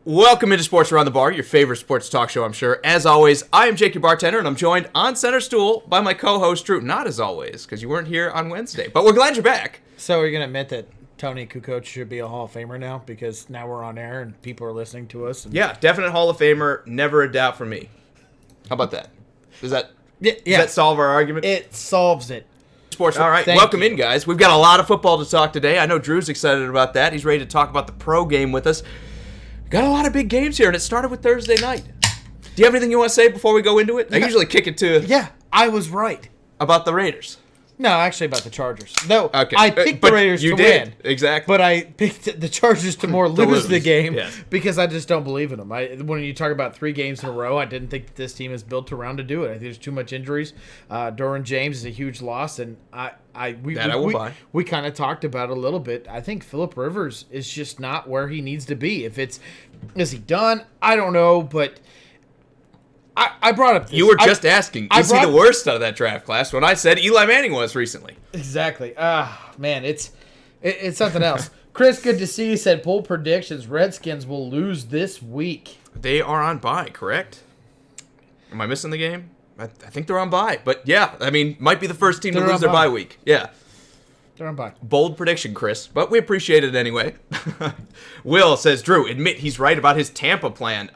Welcome into Sports Around the Bar, your favorite sports talk show, I'm sure. As always, I am Jake, your bartender, and I'm joined on center stool by my co-host, Drew. Not as always, because you weren't here on Wednesday, but we're glad you're back. So are you going to admit that Tony Kukoc should be a Hall of Famer now? Because now we're on air and people are listening to us. Yeah, definite Hall of Famer, never a doubt for me. How about that? Does that solve our argument? It solves it. Sports. All right, welcome in, guys. We've got a lot of football to talk today. I know Drew's excited about that. He's ready to talk about the pro game with us. Got a lot of big games here, and it started with Thursday night. Do you have anything you want to say before we go into it? I usually kick it to... Yeah, I was right. About the Raiders. No, actually about the Chargers. No, okay. I picked the Raiders to win. Exactly. But I picked the Chargers to lose the game yes. because I just don't believe in them. When you talk about 3 games in a row, I didn't think that this team is built around to do it. I think there's too much injuries. Derwin James is a huge loss, and we kind of talked about it a little bit. I think Phillip Rivers is just not where he needs to be. Is he done? I don't know, but I brought up this. You were just asking, is he the worst out of that draft class? When I said Eli Manning was recently. Exactly. Man, it's something else. Chris, good to see you. Said bold predictions. Redskins will lose this week. They are on bye, correct? Am I missing the game? I think they're on bye. But yeah, I mean, might be the first team to lose their bye week. Yeah. They're on bye. Bold prediction, Chris, but we appreciate it anyway. Will says, Drew, admit he's right about his Tampa plan.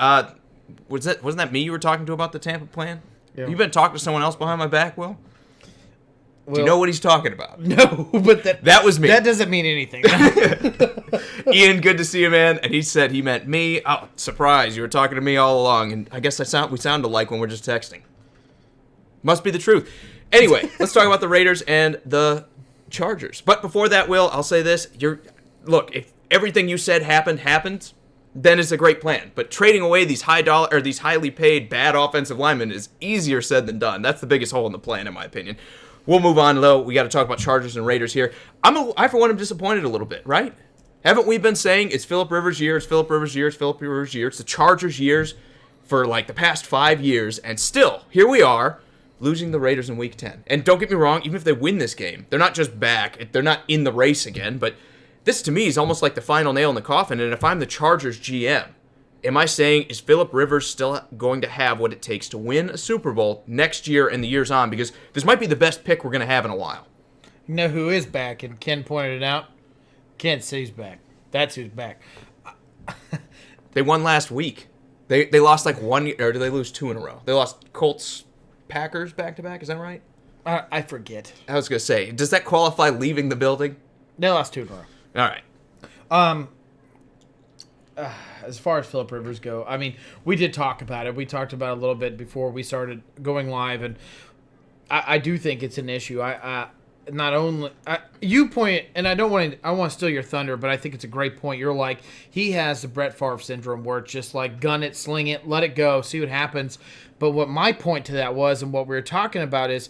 Wasn't that me you were talking to about the Tampa plan? Yeah. You been talking to someone else behind my back, Will? Do you know what he's talking about? No, but that was me. That doesn't mean anything. Ian, good to see you, man. And he said he meant me. Oh, surprise! You were talking to me all along, and I guess we sound alike when we're just texting. Must be the truth. Anyway, let's talk about the Raiders and the Chargers. But before that, Will, I'll say this: look, if everything you said happened, then it's a great plan. But trading away these these highly paid bad offensive linemen is easier said than done. That's the biggest hole in the plan, in my opinion. We'll move on, though. We got to talk about Chargers and Raiders here. I, for one, am disappointed a little bit, right? Haven't we been saying it's Phillip Rivers' year, it's Phillip Rivers' year, it's Phillip Rivers' year, it's the Chargers' years for like the past 5 years, and still, here we are, losing the Raiders in Week 10. And don't get me wrong, even if they win this game, they're not just back, they're not in the race again, but this to me is almost like the final nail in the coffin, and if I'm the Chargers GM, am I saying, is Phillip Rivers still going to have what it takes to win a Super Bowl next year and the years on? Because this might be the best pick we're going to have in a while. You know who is back, and Ken pointed it out? Kansas City's back. That's who's back. They won last week. They lost like one, or did they lose 2 in a row? They lost Colts, Packers back-to-back, is that right? I forget. I was going to say, does that qualify leaving the building? They lost 2 in a row. All right. As far as Phillip Rivers go, I mean, we did talk about it. We talked about it a little bit before we started going live, and I do think it's an issue. You point, and I want to steal your thunder, but I think it's a great point. You're like, he has the Brett Favre syndrome where it's just like gun it, sling it, let it go, see what happens. But what my point to that was, and what we were talking about is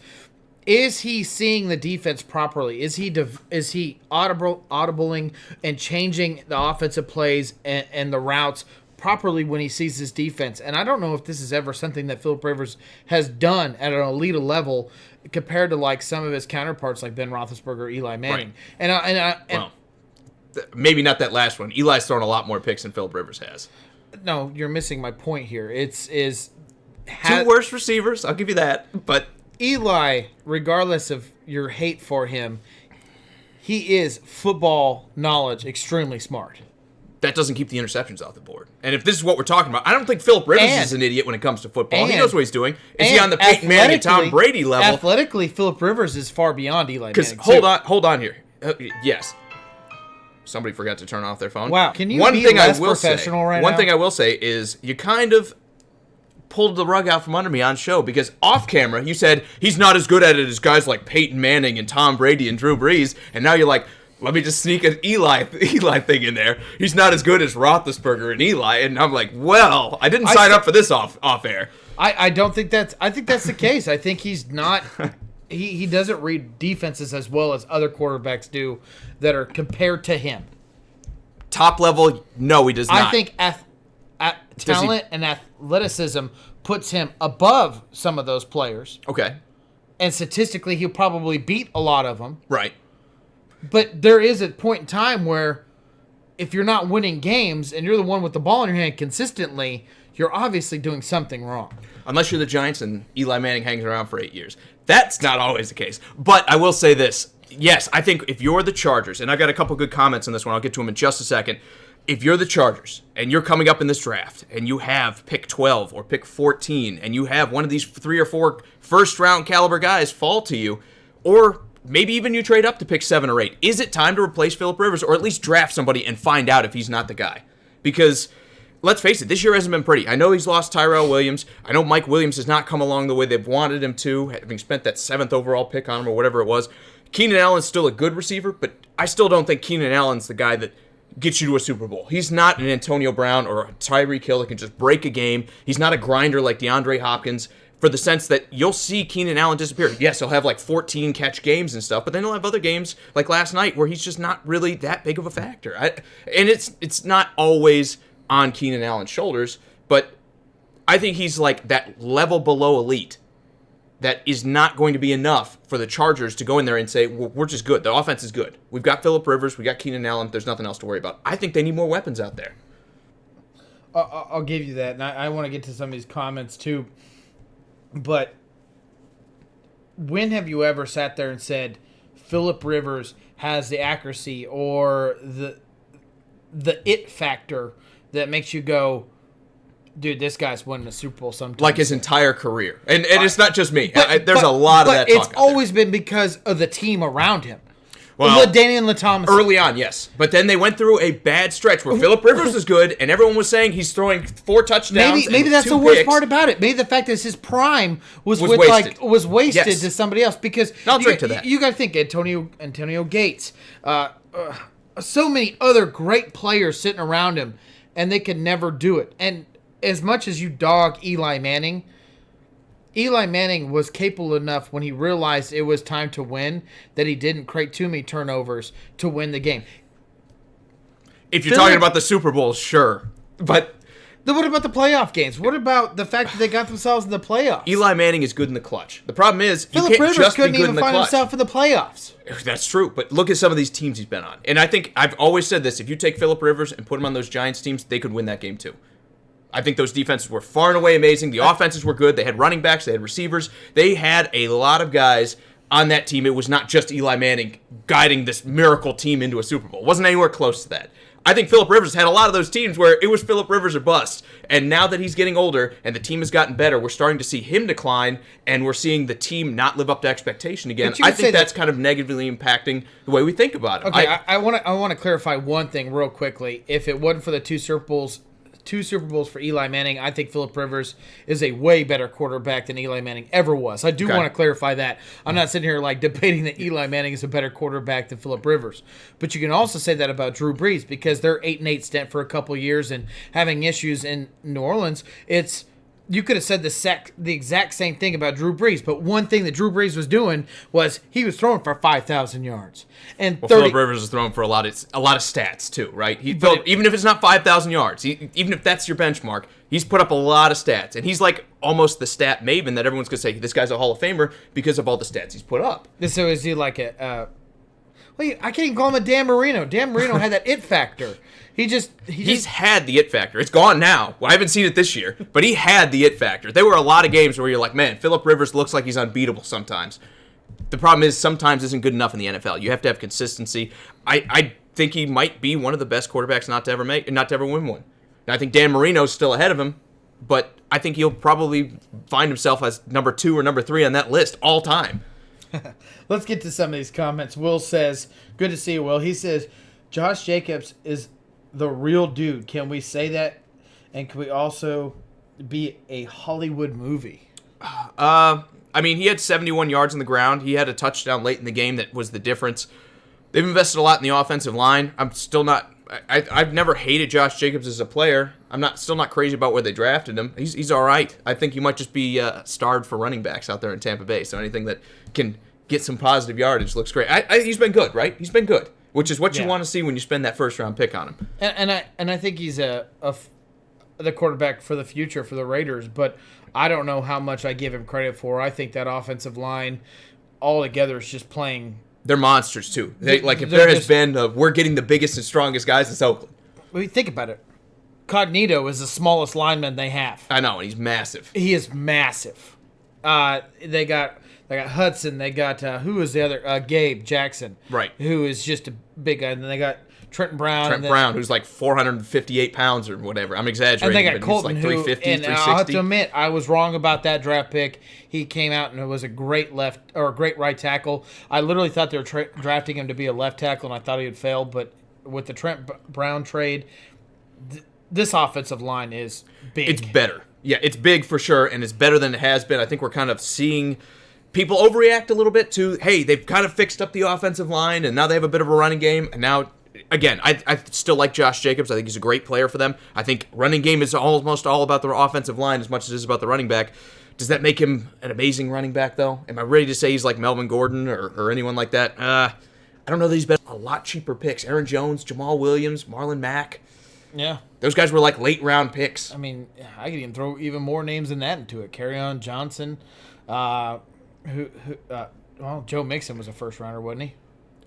he seeing the defense properly? Is he audibling and changing the offensive plays and the routes properly when he sees his defense? And I don't know if this is ever something that Phillip Rivers has done at an elite level compared to like some of his counterparts like Ben Roethlisberger or Eli Manning. Right. Well, maybe not that last one. Eli's thrown a lot more picks than Phillip Rivers has. No, you're missing my point here. Two worst receivers, I'll give you that, but Eli, regardless of your hate for him, he is football knowledge extremely smart. That doesn't keep the interceptions off the board. And if this is what we're talking about, I don't think Phillip Rivers is an idiot when it comes to football. He knows what he's doing. Is he on the Peyton Manning and Tom Brady level? Athletically, Phillip Rivers is far beyond Eli Manning. Because hold on here. Yes. Somebody forgot to turn off their phone. Wow. Can you be less professional right now? One thing I will say is you kind of pulled the rug out from under me on show because off camera you said he's not as good at it as guys like Peyton Manning and Tom Brady and Drew Brees, and now you're like, let me just sneak an Eli thing in there. He's not as good as Roethlisberger and Eli, and I'm like, well, I didn't sign up for this off air. I don't think that's the case. I think he's not. He doesn't read defenses as well as other quarterbacks do that are compared to him. Top level, no, he does not. I think talent and athleticism puts him above some of those players. Okay. And statistically, he'll probably beat a lot of them. Right. But there is a point in time where if you're not winning games and you're the one with the ball in your hand consistently, you're obviously doing something wrong. Unless you're the Giants and Eli Manning hangs around for 8 years. That's not always the case. But I will say this. Yes, I think if you're the Chargers, and I've got a couple good comments on this one, I'll get to them in just a second. If you're the Chargers and you're coming up in this draft and you have pick 12 or pick 14 and you have one of these 3 or 4 first-round caliber guys fall to you, or maybe even you trade up to pick 7 or 8, is it time to replace Phillip Rivers or at least draft somebody and find out if he's not the guy? Because let's face it, this year hasn't been pretty. I know he's lost Tyrell Williams. I know Mike Williams has not come along the way they've wanted him to, having spent that 7th overall pick on him or whatever it was. Keenan Allen's still a good receiver, but I still don't think Keenan Allen's the guy that gets you to a Super Bowl. He's not an Antonio Brown or a Tyreek Hill that can just break a game. He's not a grinder like DeAndre Hopkins, for the sense that you'll see Keenan Allen disappear. Yes, he'll have like 14 catch games and stuff, but then he'll have other games like last night where he's just not really that big of a factor. And it's not always on Keenan Allen's shoulders, but I think he's like that level below elite that is not going to be enough for the Chargers to go in there and say, well, we're just good. The offense is good. We've got Phillip Rivers. We got Keenan Allen. There's nothing else to worry about. I think they need more weapons out there. I'll give you that. And I want to get to some of these comments too. But when have you ever sat there and said, Phillip Rivers has the accuracy or the it factor that makes you go, dude, this guy's winning a Super Bowl sometime. Like his entire career. And it's not just me. There's a lot of that talk. But it's always been because of the team around him. Well, LaDainian Thomas. Early on, yes. But then they went through a bad stretch where Phillip Rivers is good, and everyone was saying he's throwing 4 touchdowns. Maybe that's the worst part about it. Maybe the fact that his prime was wasted yes. to somebody else. Because I'll drink to that. You got to think Antonio Gates, so many other great players sitting around him, and they could never do it. And as much as you dog Eli Manning was capable enough when he realized it was time to win that he didn't create too many turnovers to win the game. If you're talking about the Super Bowl, sure. But what about the playoff games? What about the fact that they got themselves in the playoffs? Eli Manning is good in the clutch. The problem is Phillip you can't Rivers just be couldn't good even in the find clutch. himself in the playoffs. That's true, but look at some of these teams he's been on. And I think I've always said this, if you take Phillip Rivers and put him on those Giants teams, they could win that game too. I think those defenses were far and away amazing. The offenses were good. They had running backs. They had receivers. They had a lot of guys on that team. It was not just Eli Manning guiding this miracle team into a Super Bowl. It wasn't anywhere close to that. I think Phillip Rivers had a lot of those teams where it was Phillip Rivers or bust. And now that he's getting older and the team has gotten better, we're starting to see him decline, and we're seeing the team not live up to expectation again. I think that's kind of negatively impacting the way we think about it. Okay, I want to clarify one thing real quickly. If it wasn't for the two Super Bowls for Eli Manning, I think Phillip Rivers is a way better quarterback than Eli Manning ever was. I do want to clarify that. I'm not sitting here like debating that Eli Manning is a better quarterback than Phillip Rivers. But you can also say that about Drew Brees because they're 8-8 stint for a couple years and having issues in New Orleans. You could have said the exact same thing about Drew Brees, but one thing that Drew Brees was doing was he was throwing for 5,000 yards. And Phillip Rivers is throwing for a lot of stats too, right? Even if it's not 5,000 yards, even if that's your benchmark, he's put up a lot of stats, and he's like almost the stat maven that everyone's gonna say this guy's a Hall of Famer because of all the stats he's put up. So is he like I can't even call him a Dan Marino. Dan Marino had that it factor. He's had the it factor. It's gone now. Well, I haven't seen it this year, but he had the it factor. There were a lot of games where you're like, man, Phillip Rivers looks like he's unbeatable sometimes. The problem is sometimes isn't good enough in the NFL. You have to have consistency. I think he might be one of the best quarterbacks not to ever win one. Now, I think Dan Marino's still ahead of him, but I think he'll probably find himself as number 2 or number 3 on that list all time. Let's get to some of these comments. Will says, good to see you, Will. He says, Josh Jacobs is the real dude. Can we say that? And can we also be a Hollywood movie? I mean, he had 71 yards on the ground. He had a touchdown late in the game that was the difference. They've invested a lot in the offensive line. I'm still not... I've never hated Josh Jacobs as a player. I'm still not crazy about where they drafted him. He's all right. I think you might just be starved for running backs out there in Tampa Bay. So anything that can get some positive yardage looks great. He's been good, right? He's been good, which is what you want to see when you spend that first round pick on him. And I think he's the quarterback for the future for the Raiders. But I don't know how much I give him credit for. I think that offensive line altogether is just playing They're monsters, too. If there has been we're getting the biggest and strongest guys, it's Oakland. Well, think about it. Cognito is the smallest lineman they have. I know, and he's massive. He is massive. They got Hudson. They got, who is the other? Gabe Jackson. Right. Who is just a big guy. And then they got Trenton Brown. Brown, who's like 458 pounds or whatever. I'm exaggerating. And they got Colton, he's like 350, 360. I'll have to admit, I was wrong about that draft pick. He came out and it was a great great right tackle. I literally thought they were drafting him to be a left tackle, and I thought he had failed. But with the Trent Brown trade, this offensive line is big. It's better. Yeah, it's big for sure, and it's better than it has been. I think we're kind of seeing people overreact a little bit to, hey, they've kind of fixed up the offensive line, and now they have a bit of a running game, and now... Again, I still like Josh Jacobs. I think he's a great player for them. I think running game is almost all about the offensive line as much as it is about the running back. Does that make him an amazing running back, though? Am I ready to say he's like Melvin Gordon or anyone like that? I don't know that he's been a lot cheaper picks. Aaron Jones, Jamal Williams, Marlon Mack. Yeah. Those guys were like late-round picks. I mean, I could even throw even more names than that into it. Kerryon Johnson. Joe Mixon was a first-rounder, wasn't he?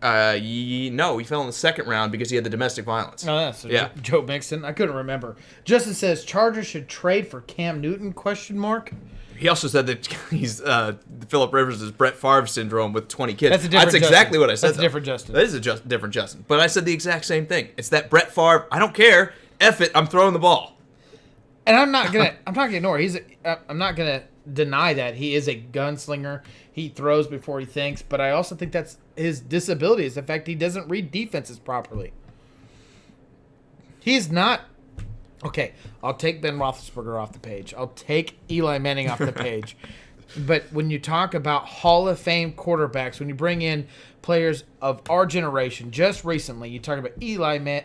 No, he fell in the second round because he had the domestic violence. Oh, yeah. So yeah. Joe Mixon. I couldn't remember. Justin says Chargers should trade for Cam Newton? ? He also said that he's Philip Rivers is Brett Favre syndrome with 20 kids. That's exactly what I said. That's a different Justin. That is a different Justin. But I said the exact same thing. It's that Brett Favre. I don't care. F it. I'm throwing the ball. And I'm not gonna ignore. I'm not gonna deny that he is a gunslinger. He throws before he thinks. But I also think that's his disability is the fact he doesn't read defenses properly. He's not. Okay, I'll take Ben Roethlisberger off the page. I'll take Eli Manning off the page. But when you talk about Hall of Fame quarterbacks, when you bring in players of our generation, just recently, you talk about Peyton Manning.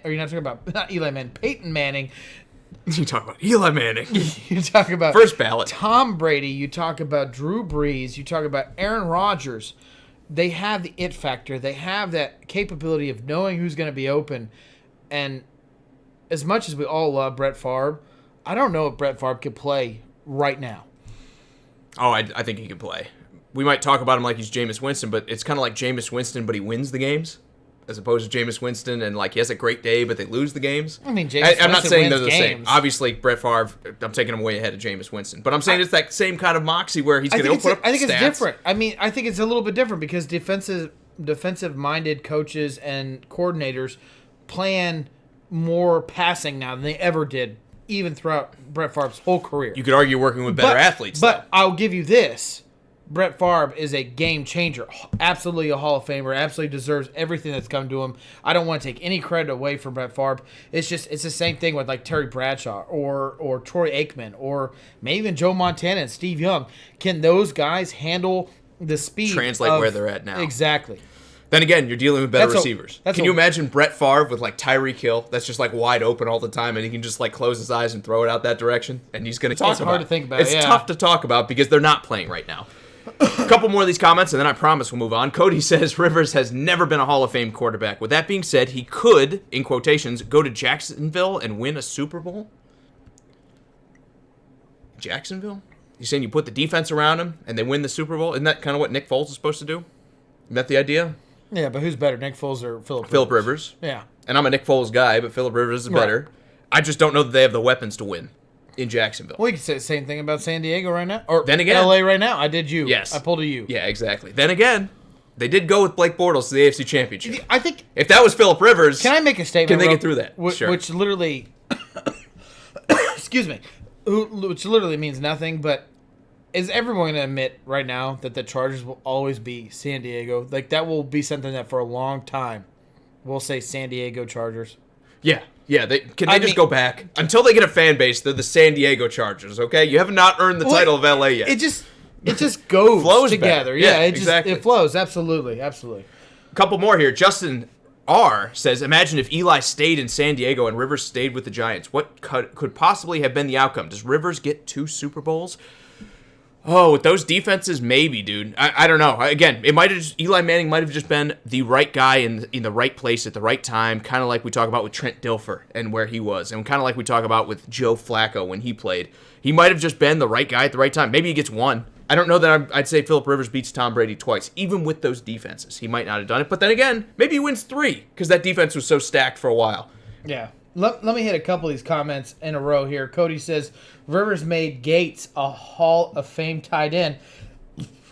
You talk about Eli Manning. You talk about first ballot. Tom Brady. You talk about Drew Brees. You talk about Aaron Rodgers. They have the it factor. They have that capability of knowing who's going to be open. And as much as we all love Brett Favre, I don't know if Brett Favre could play right now. Oh, I think he can play. We might talk about him like he's Jameis Winston, but it's kind of like Jameis Winston, but he wins the games, as opposed to Jameis Winston and like he has a great day, but they lose the games. I mean, I'm not saying they're the games. same. Obviously, Brett Favre, I'm taking him way ahead of Jameis Winston, but I'm saying it's that same kind of moxie where he's going to put up stats. I think it's different. I mean, I think it's a little bit different because defensive-minded coaches and coordinators plan more passing now than they ever did, even throughout Brett Favre's whole career. You could argue working with better athletes. But I'll give you this. Brett Favre is a game changer. Absolutely a Hall of Famer. Absolutely deserves everything that's come to him. I don't want to take any credit away from Brett Favre. It's the same thing with like Terry Bradshaw or Troy Aikman or maybe even Joe Montana and Steve Young. Can those guys handle the speed? Translate where they're at now. Exactly. Then again, you're dealing with better receivers. Can you imagine Brett Favre with like Tyreek Hill? That's just like wide open all the time, and he can just like close his eyes and throw it out that direction, and he's going to talk about it. It's hard to think about. It's tough to talk about because they're not playing right now. A couple more of these comments, and then I promise we'll move on. Cody says Rivers has never been a Hall of Fame quarterback. With that being said, he could, in quotations, go to Jacksonville and win a Super Bowl? Jacksonville? You saying you put the defense around him and they win the Super Bowl? Isn't that kind of what Nick Foles is supposed to do? Is that the idea? Yeah, but who's better, Nick Foles or Philip Rivers? Philip Rivers. Yeah. And I'm a Nick Foles guy, but Philip Rivers is better. Right. I just don't know that they have the weapons to win in Jacksonville. Well, you could say the same thing about San Diego right now. Or then again, LA right now. I did you. Yes. I pulled a you. Yeah, exactly. Then again, they did go with Blake Bortles to the AFC Championship. I think... If that was Philip Rivers... Can I make a statement? Can they get through that? Sure. Which literally... excuse me. Which literally means nothing, but... Is everyone going to admit right now that the Chargers will always be San Diego? Like, that will be something that for a long time we'll say San Diego Chargers. Yeah. Yeah, they just go back? Until they get a fan base, they're the San Diego Chargers, okay? You have not earned the title of LA yet. It just goes flows together. Yeah, exactly. It flows. Absolutely. Absolutely. A couple more here. Justin R. says, imagine if Eli stayed in San Diego and Rivers stayed with the Giants. What could possibly have been the outcome? Does Rivers get 2 Super Bowls? Oh, with those defenses, maybe, dude. I don't know. Again, Eli Manning might have just been the right guy in the right place at the right time, kind of like we talk about with Trent Dilfer and where he was, and kind of like we talk about with Joe Flacco when he played. He might have just been the right guy at the right time. Maybe he gets 1. I don't know that I'd say Phillip Rivers beats Tom Brady twice. Even with those defenses, he might not have done it. But then again, maybe he wins 3 because that defense was so stacked for a while. Yeah. Let me hit a couple of these comments in a row here. Cody says, Rivers made Gates a Hall of Fame tight end.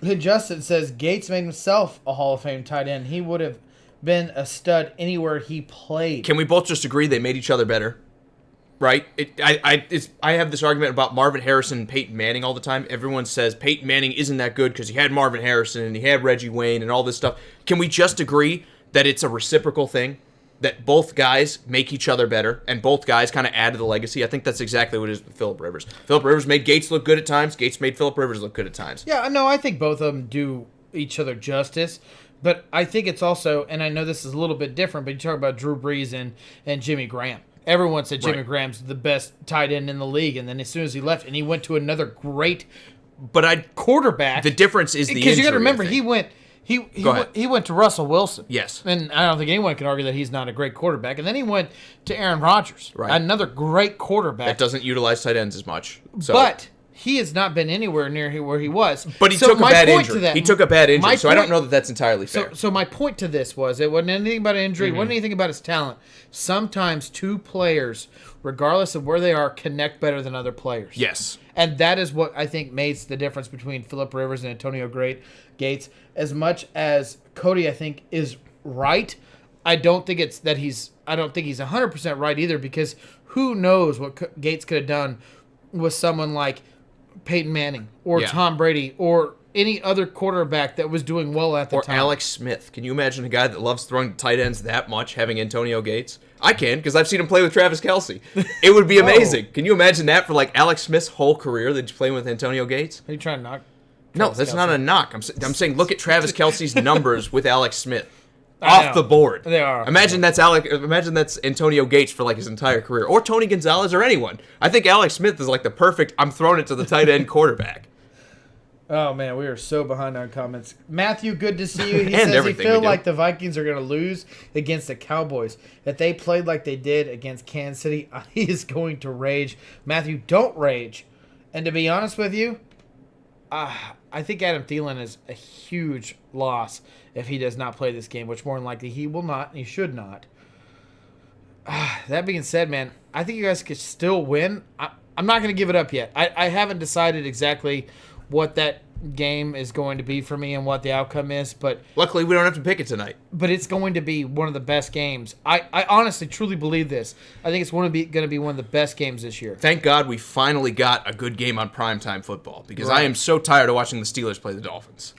And Justin says, Gates made himself a Hall of Fame tight end. He would have been a stud anywhere he played. Can we both just agree they made each other better? Right? I have this argument about Marvin Harrison and Peyton Manning all the time. Everyone says Peyton Manning isn't that good because he had Marvin Harrison and he had Reggie Wayne and all this stuff. Can we just agree that it's a reciprocal thing? That both guys make each other better and both guys kind of add to the legacy? I think that's exactly what it is with Phillip Rivers. Phillip Rivers made Gates look good at times. Gates made Phillip Rivers look good at times. Yeah, no, I think both of them do each other justice. But I think it's also, and I know this is a little bit different, but you talk about Drew Brees and Jimmy Graham. Everyone said Jimmy Graham's the best tight end in the league, and then as soon as he left, and he went to another great quarterback. The difference is the injury. Because you got to remember, he went to Russell Wilson. Yes. And I don't think anyone can argue that he's not a great quarterback. And then he went to Aaron Rodgers. Right. Another great quarterback. That doesn't utilize tight ends as much. So. But he has not been anywhere near where he was. But he took a bad injury. He took a bad injury, so I don't know that that's entirely fair. So my point to this was, it wasn't anything about injury, it wasn't anything about his talent. Sometimes two players, regardless of where they are, connect better than other players. Yes. And that is what I think makes the difference between Phillip Rivers and Antonio Gates. As much as Cody, I think, is right, I don't think he's 100% right either, because who knows what Gates could have done with someone like Peyton Manning or Tom Brady or any other quarterback that was doing well at the time. Or Alex Smith. Can you imagine a guy that loves throwing tight ends that much having Antonio Gates? I can, because I've seen him play with Travis Kelce. It would be amazing. Can you imagine that for like Alex Smith's whole career that he's playing with Antonio Gates? Are you trying to knock? No, that's not a knock. I'm saying look at Travis Kelce's numbers with Alex Smith. Off the board. They are. Imagine that's Antonio Gates for like his entire career, or Tony Gonzalez, or anyone. I think Alex Smith is like the perfect. I'm throwing it to the tight end quarterback. Oh man, we are so behind on comments. Matthew, good to see you. He says he feels like the Vikings are going to lose against the Cowboys. If they played like they did against Kansas City, he is going to rage. Matthew, don't rage. And to be honest with you, I think Adam Thielen is a huge loss if he does not play this game, which more than likely he will not, and he should not. That being said, man, I think you guys could still win. I'm not going to give it up yet. I haven't decided exactly what that game is going to be for me and what the outcome is, but luckily we don't have to pick it tonight. But it's going to be one of the best games. I honestly, truly believe this. I think it's going to be one of the best games this year. Thank God we finally got a good game on primetime football, because I am so tired of watching the Steelers play the Dolphins.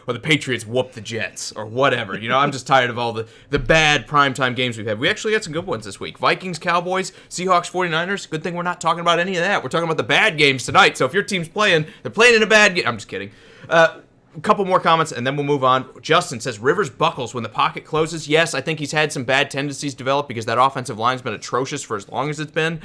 Or the Patriots whoop the Jets, or whatever. You know, I'm just tired of all the bad primetime games we've had. We actually got some good ones this week. Vikings, Cowboys, Seahawks, 49ers. Good thing we're not talking about any of that. We're talking about the bad games tonight. So if your team's playing, they're playing in a bad game. I'm just kidding. A couple more comments, and then we'll move on. Justin says, Rivers buckles when the pocket closes. Yes, I think he's had some bad tendencies develop because that offensive line's been atrocious for as long as it's been.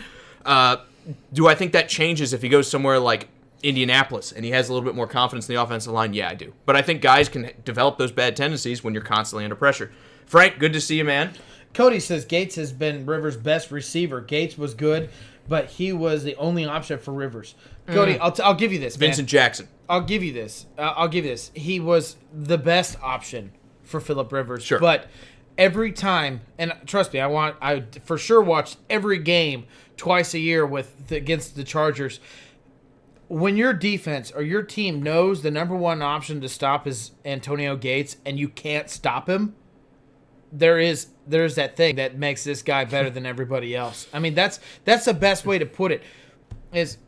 Do I think that changes if he goes somewhere like Indianapolis and he has a little bit more confidence in the offensive line? Yeah, I do. But I think guys can develop those bad tendencies when you're constantly under pressure. Frank, good to see you, man. Cody says Gates has been Rivers' best receiver. Gates was good, but he was the only option for Rivers. Cody, I'll give you this, man. Vincent Jackson. I'll give you this. He was the best option for Phillip Rivers. Sure. But every time, and trust me, I for sure watched every game twice a year against the Chargers. When your defense or your team knows the number one option to stop is Antonio Gates and you can't stop him, there's that thing that makes this guy better than everybody else. I mean, that's the best way to put it. Is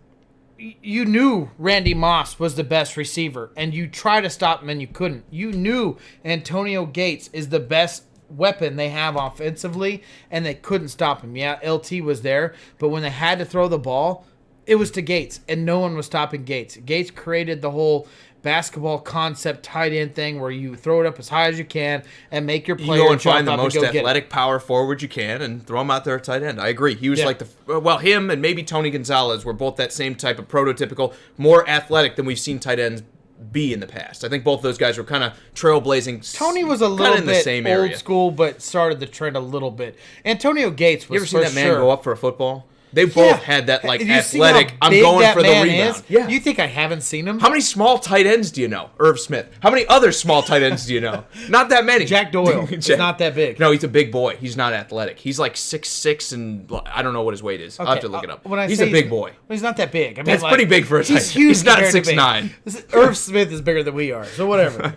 you knew Randy Moss was the best receiver and you tried to stop him and you couldn't. You knew Antonio Gates is the best weapon they have offensively and they couldn't stop him. Yeah, LT was there, but when they had to throw the ball, it was to Gates, and no one was stopping Gates. Gates created the whole basketball concept tight end thing where you throw it up as high as you can and make your player go and jump find the up most and go athletic power forward you can and throw him out there at tight end. I agree. He was him and maybe Tony Gonzalez were both that same type of prototypical, more athletic than we've seen tight ends be in the past. I think both those guys were kind of trailblazing. Tony was a little bit the same old school, but started the trend a little bit. Antonio Gates was. You ever seen that man go up for a football? They both had that, like, athletic, I'm going for the rebound. Yeah. You think I haven't seen him? How many small tight ends do you know? Irv Smith. How many other small tight ends do you know? Not that many. Jack Doyle. He's not that big. No, he's a big boy. He's not athletic. He's like 6'6", and I don't know what his weight is. Okay. I'll have to look it up. He's a big boy. Well, he's not that big. I mean, that's pretty big for a tight end. He's not 6'9". Irv Smith is bigger than we are, so whatever.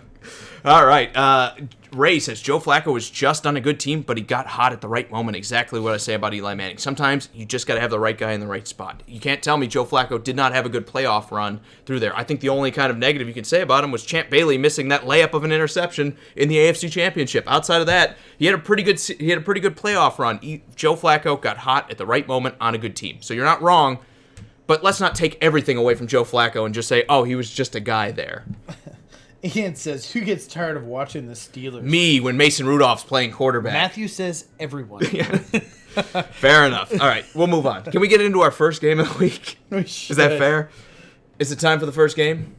All right. Ray says, Joe Flacco was just on a good team, but he got hot at the right moment. Exactly what I say about Eli Manning. Sometimes you just got to have the right guy in the right spot. You can't tell me Joe Flacco did not have a good playoff run through there. I think the only kind of negative you can say about him was Champ Bailey missing that layup of an interception in the AFC Championship. Outside of that, he had a pretty good playoff run. Joe Flacco got hot at the right moment on a good team. So you're not wrong, but let's not take everything away from Joe Flacco and just say, oh, he was just a guy there. Ian says, who gets tired of watching the Steelers? Me, when Mason Rudolph's playing quarterback. Matthew says, everyone. Fair enough. All right, we'll move on. Can we get into our first game of the week? Is that fair? Is it time for the first game?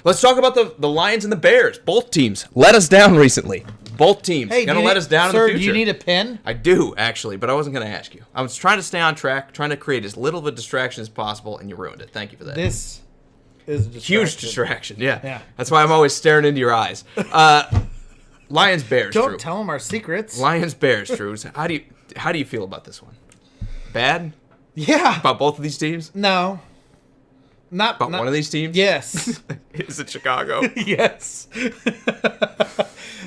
Let's talk about the Lions and the Bears. Both teams let us down recently. Both teams going to let us down in the future. Do you need a pen? I do, actually, but I wasn't going to ask you. I was trying to stay on track, trying to create as little of a distraction as possible, and you ruined it. Thank you for that. This is a huge distraction. Yeah. That's why I'm always staring into your eyes. Lions Bears. Don't tell them our secrets. Lions Bears. Drews. How do you feel about this one? Bad? Yeah. About both of these teams? No. Not one of these teams? Yes. Is it Chicago? Yes.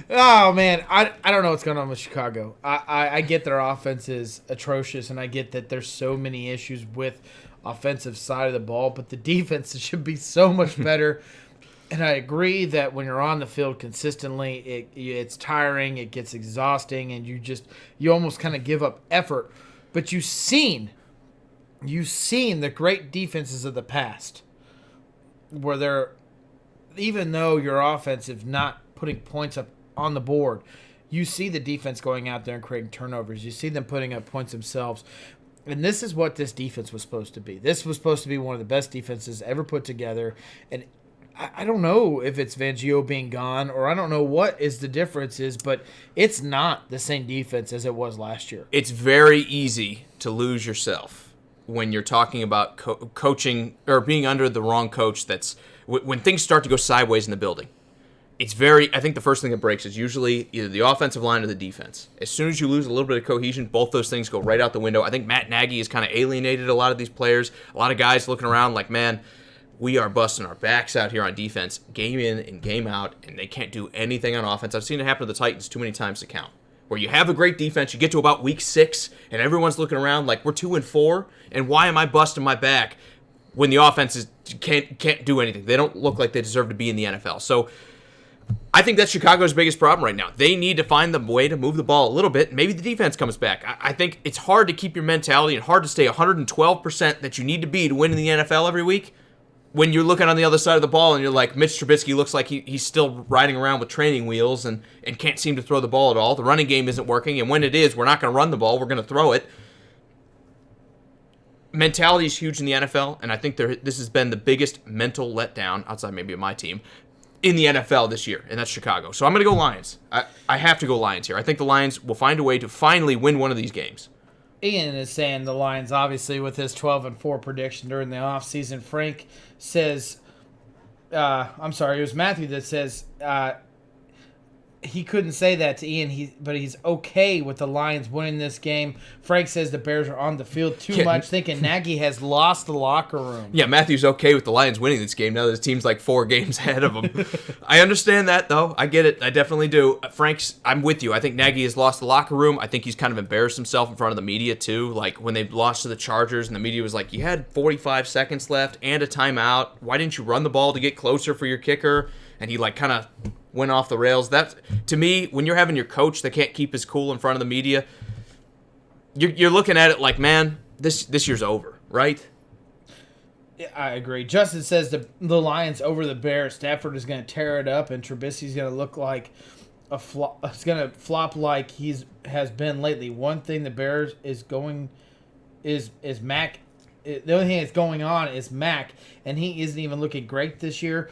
Oh man, I don't know what's going on with Chicago. I get their offense is atrocious, and I get that there's so many issues with offensive side of the ball, but the defense should be so much better. And I agree that when you're on the field consistently, it's tiring, it gets exhausting, and you almost kind of give up effort. But you've seen the great defenses of the past, where they're, even though your offense is not putting points up on the board, you see the defense going out there and creating turnovers. You see them putting up points themselves. And this is what this defense was supposed to be. This was supposed to be one of the best defenses ever put together. And I don't know if it's Fangio being gone, or I don't know what is the difference is, but it's not the same defense as it was last year. It's very easy to lose yourself when you're talking about coaching or being under the wrong coach. That's when things start to go sideways in the building. I think the first thing that breaks is usually either the offensive line or the defense. As soon as you lose a little bit of cohesion, both those things go right out the window. I think Matt Nagy has kind of alienated a lot of these players. A lot of guys looking around like, man, we are busting our backs out here on defense, game in and game out, and they can't do anything on offense. I've seen it happen to the Titans too many times to count. Where you have a great defense, you get to about week 6, and everyone's looking around like, we're 2-4, and why am I busting my back when the offense can't do anything? They don't look like they deserve to be in the NFL. So I think that's Chicago's biggest problem right now. They need to find the way to move the ball a little bit. Maybe the defense comes back. I think it's hard to keep your mentality and hard to stay 112% that you need to be to win in the NFL every week when you're looking on the other side of the ball and you're like, Mitch Trubisky looks like he's still riding around with training wheels and can't seem to throw the ball at all. The running game isn't working, and when it is, we're not going to run the ball. We're going to throw it. Mentality is huge in the NFL, and I think this has been the biggest mental letdown, outside maybe of my team, in the NFL this year, and that's Chicago. So I'm going to go Lions. I have to go Lions here. I think the Lions will find a way to finally win one of these games. Ian is saying the Lions, obviously, with his 12-4 prediction during the offseason. Frank says, I'm sorry, it was Matthew that says he couldn't say that to Ian, but he's okay with the Lions winning this game. Frank says the Bears are on the field too much, thinking Nagy has lost the locker room. Yeah, Matthew's okay with the Lions winning this game now that his team's like 4 games ahead of him. I understand that, though. I get it. I definitely do. I'm with you. I think Nagy has lost the locker room. I think he's kind of embarrassed himself in front of the media, too. Like, when they lost to the Chargers and the media was like, you had 45 seconds left and a timeout. Why didn't you run the ball to get closer for your kicker? And he, like, kind of went off the rails. That, to me, when you're having your coach that can't keep his cool in front of the media, you're looking at it like, man, this year's over, right? Yeah, I agree. Justin says the Lions over the Bears. Stafford is going to tear it up, and Trubisky's going to look like a flop. It's going to flop like has been lately. One thing the Bears is Mac. The only thing that's going on is Mac, and he isn't even looking great this year.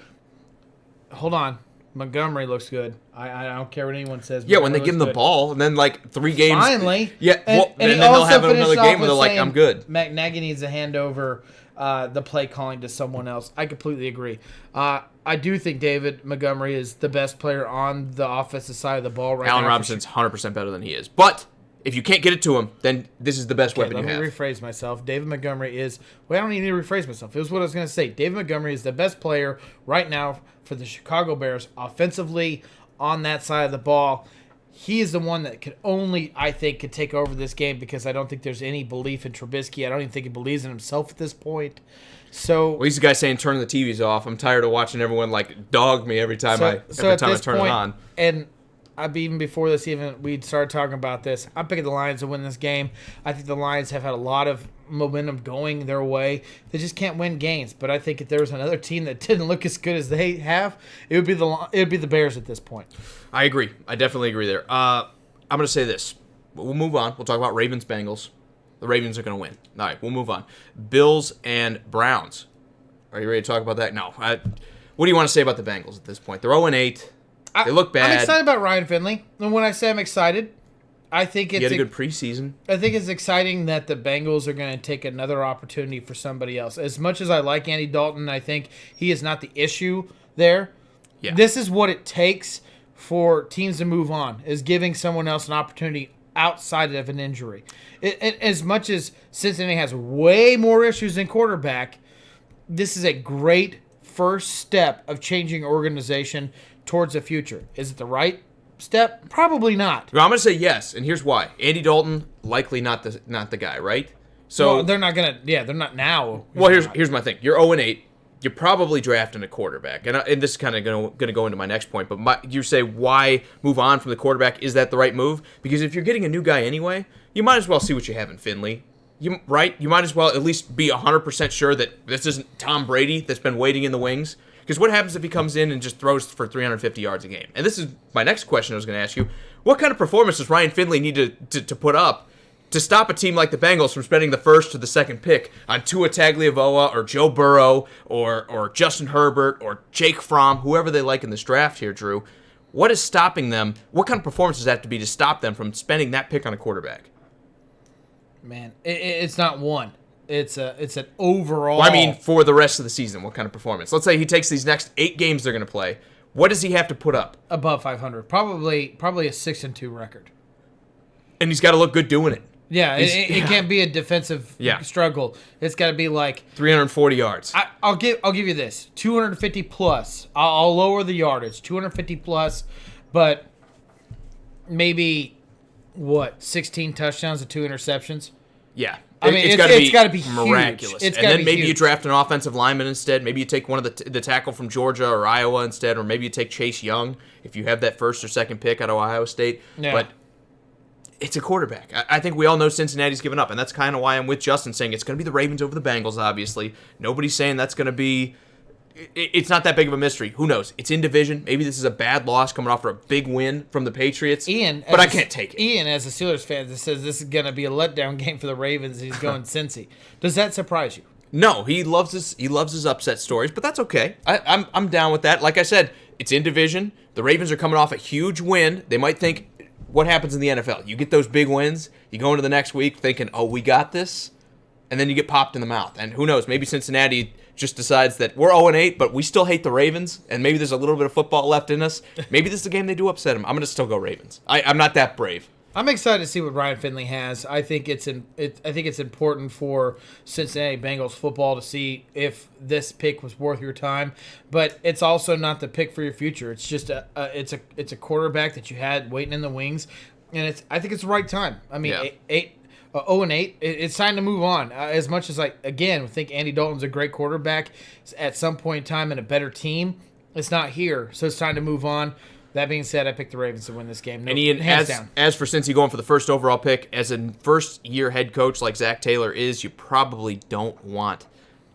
Hold on. Montgomery looks good. I don't care what anyone says. Yeah, when they give him the ball, and then like 3 games. Finally. Yeah, and then they'll have another game where they're like, I'm good. Nagy needs to hand over the play calling to someone else. I completely agree. I do think David Montgomery is the best player on the offensive side of the ball right now. Allen Robinson's 100% better than he is. But if you can't get it to him, then this is the best weapon you have. Let me rephrase myself. David Montgomery is... Well, I don't even need to rephrase myself. It was what I was going to say. David Montgomery is the best player right now for the Chicago Bears offensively on that side of the ball. He is the one that could take over this game because I don't think there's any belief in Trubisky. I don't even think he believes in himself at this point. So, well, he's the guy saying, turn the TVs off. I'm tired of watching everyone like dog me every time I turn it on. And even before this, we'd started talking about this. I'm picking the Lions to win this game. I think the Lions have had a lot of momentum going their way. They just can't win games. But I think if there was another team that didn't look as good as they have, it would be the Bears at this point. I agree. I definitely agree there. I'm going to say this. We'll move on. We'll talk about Ravens-Bengals. The Ravens are going to win. All right, we'll move on. Bills and Browns. Are you ready to talk about that? No. What do you want to say about the Bengals at this point? They're 0-8. They look bad. I'm excited about Ryan Finley. And when I say I'm excited, I think he had a good preseason. I think it's exciting that the Bengals are going to take another opportunity for somebody else. As much as I like Andy Dalton, I think he is not the issue there. Yeah. This is what it takes for teams to move on, is giving someone else an opportunity outside of an injury. As much as Cincinnati has way more issues than quarterback, this is a great first step of changing organization towards the future. Is it the right step? Probably not. Well, I'm going to say yes, and here's why. Andy Dalton, likely not the guy, right? So well, they're not going to. Yeah, they're not now. Well, here's my thing. You're 0-8. You're probably drafting a quarterback, and this is kind of going to go into my next point. But you say why move on from the quarterback? Is that the right move? Because if you're getting a new guy anyway, you might as well see what you have in Finley. You might as well at least be 100% sure that this isn't Tom Brady that's been waiting in the wings. Because what happens if he comes in and just throws for 350 yards a game? And this is my next question I was going to ask you. What kind of performance does Ryan Finley need to put up to stop a team like the Bengals from spending the first to the second pick on Tua Tagovailoa or Joe Burrow or Justin Herbert or Jake Fromm, whoever they like in this draft here, Drew? What is stopping them? What kind of performance does that have to be to stop them from spending that pick on a quarterback? Man, it's not one. It's an overall. Well, I mean, for the rest of the season, what kind of performance? Let's say he takes these next 8 games they're going to play. What does he have to put up? Above 500, probably a 6-2 record. And he's got to look good doing it. Yeah, it can't be a defensive struggle. It's got to be like 340 yards. I'll give you this: 250 plus. I'll lower the yardage, 250 plus, but maybe 16 touchdowns and 2 interceptions. Yeah. I mean, it's got to be miraculous. Huge. And then maybe you draft an offensive lineman instead. Maybe you take one of the tackle from Georgia or Iowa instead, or maybe you take Chase Young if you have that first or second pick out of Ohio State. Yeah. But it's a quarterback. I think we all know Cincinnati's given up, and that's kind of why I'm with Justin saying it's going to be the Ravens over the Bengals, obviously. Nobody's saying that's going to be... It's not that big of a mystery. Who knows? It's in division. Maybe this is a bad loss coming off for a big win from the Patriots. But I can't take it. Ian, as a Steelers fan, that says this is going to be a letdown game for the Ravens. He's going Cincy. Does that surprise you? No, he loves his upset stories, but that's okay. I'm down with that. Like I said, it's in division. The Ravens are coming off a huge win. They might think, what happens in the NFL? You get those big wins, you go into the next week thinking, oh, we got this, and then you get popped in the mouth. And who knows, maybe Cincinnati just decides that we're 0-8, but we still hate the Ravens, and maybe there's a little bit of football left in us. Maybe this is a game they do upset them. I'm going to still go Ravens. I'm not that brave. I'm excited to see what Ryan Finley has. I think it's important for Cincinnati Bengals football to see if this pick was worth your time, but it's also not the pick for your future. It's just it's a quarterback that you had waiting in the wings, and I think it's the right time. I mean, 0-8, it's time to move on. As much as I think Andy Dalton's a great quarterback, at some point in time in a better team, it's not here, so it's time to move on. That being said, I picked the Ravens to win this game. And Ian, as for Cincy going for the first overall pick, as a first-year head coach like Zach Taylor is, you probably don't want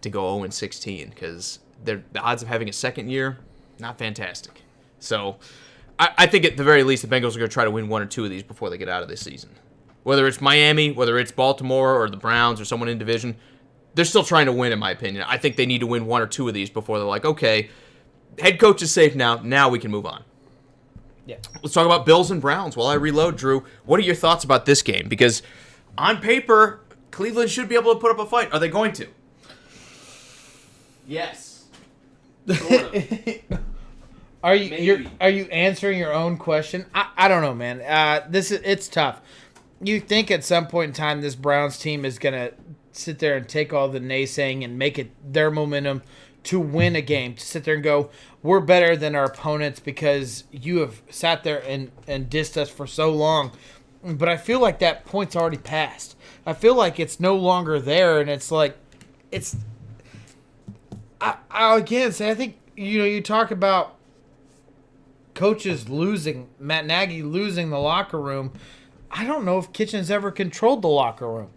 to go 0-16 because the odds of having a second year, not fantastic. So I think at the very least the Bengals are going to try to win 1 or 2 of these before they get out of this season. Whether it's Miami, whether it's Baltimore or the Browns or someone in division, they're still trying to win, in my opinion. I think they need to win 1 or 2 of these before they're like, okay, head coach is safe now. Now we can move on. Yeah. Let's talk about Bills and Browns while I reload, Drew. What are your thoughts about this game? Because on paper, Cleveland should be able to put up a fight. Are they going to? Yes. Sort of. Are you answering your own question? I don't know, man. It's tough. You think at some point in time this Browns team is gonna sit there and take all the naysaying and make it their momentum to win a game, to sit there and go, we're better than our opponents because you have sat there and dissed us for so long. But I feel like that point's already passed. I feel like it's no longer there, and it's like, I think, you talk about coaches losing, Matt Nagy losing the locker room. I don't know if Kitchens ever controlled the locker room.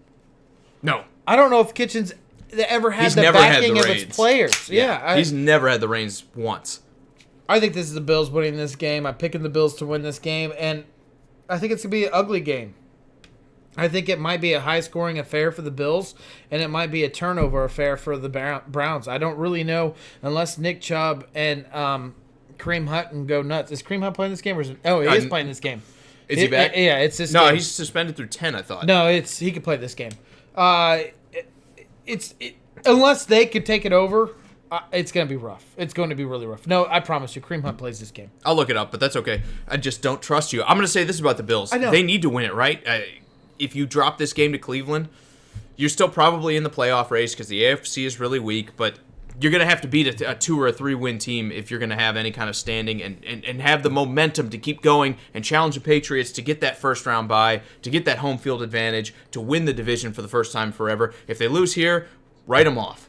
No. I don't know if Kitchens ever had the backing of its players. Yeah. He's never had the reins once. I think this is the Bills winning this game. I'm picking the Bills to win this game, and I think it's going to be an ugly game. I think it might be a high-scoring affair for the Bills, and it might be a turnover affair for the Browns. I don't really know unless Nick Chubb and Kareem Hunt can go nuts. Is Kareem Hunt playing this game? He is playing this game. Is he back? Yeah, it's this game. No, he's suspended through 10, I thought. No, he could play this game. Unless they could take it over, it's going to be rough. It's going to be really rough. No, I promise you, Kareem Hunt plays this game. I'll look it up, but that's okay. I just don't trust you. I'm going to say this about the Bills. I know. They need to win it, right? If you drop this game to Cleveland, you're still probably in the playoff race because the AFC is really weak, but you're going to have to beat a 2 or a 3-win team if you're going to have any kind of standing and have the momentum to keep going and challenge the Patriots to get that first-round bye, to get that home field advantage, to win the division for the first time forever. If they lose here, write them off.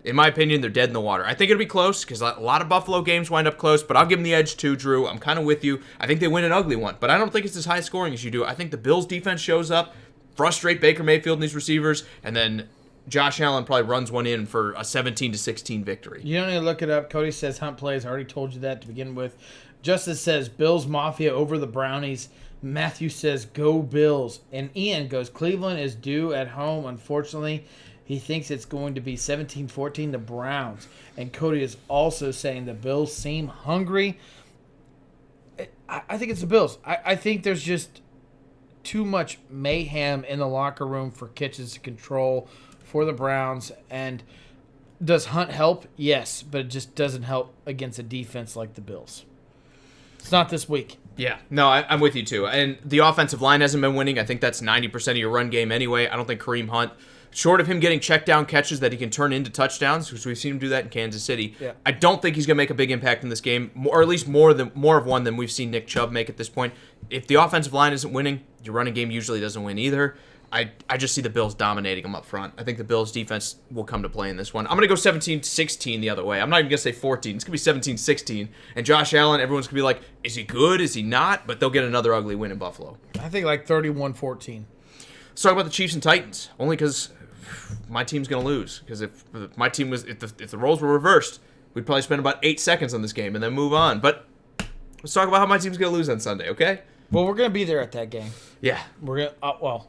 In my opinion, they're dead in the water. I think it'll be close because a lot of Buffalo games wind up close, but I'll give them the edge too, Drew. I'm kind of with you. I think they win an ugly one, but I don't think it's as high scoring as you do. I think the Bills' defense shows up, frustrate Baker Mayfield and these receivers, and then Josh Allen probably runs one in for a 17-16 victory. You don't need to look it up. Cody says Hunt plays. I already told you that to begin with. Justice says Bills Mafia over the Brownies. Matthew says go Bills. And Ian goes Cleveland is due at home, unfortunately. He thinks it's going to be 17-14 the Browns. And Cody is also saying the Bills seem hungry. I think it's the Bills. I think there's just too much mayhem in the locker room for Kitchens to control for the Browns. And does Hunt help? Yes, but it just doesn't help against a defense like the Bills. It's not this week. Yeah, no, I'm with you too. And the offensive line hasn't been winning. I think that's 90% of your run game anyway. I don't think Kareem Hunt, short of him getting check down catches that he can turn into touchdowns, because we've seen him do that in Kansas City, yeah. I don't think he's going to make a big impact in this game, or at least more of one than we've seen Nick Chubb make at this point. If the offensive line isn't winning, your running game usually doesn't win either. I just see the Bills dominating them up front. I think the Bills' defense will come to play in this one. I'm going to go 17-16 the other way. I'm not even going to say 14. It's going to be 17-16. And Josh Allen, everyone's going to be like, is he good? Is he not? But they'll get another ugly win in Buffalo. I think like 31-14. Let's talk about the Chiefs and Titans, only because my team's going to lose. Because if my team was, if the roles were reversed, we'd probably spend about 8 seconds on this game and then move on. But let's talk about how my team's going to lose on Sunday, okay? Well, we're going to be there at that game. Yeah. We're going to,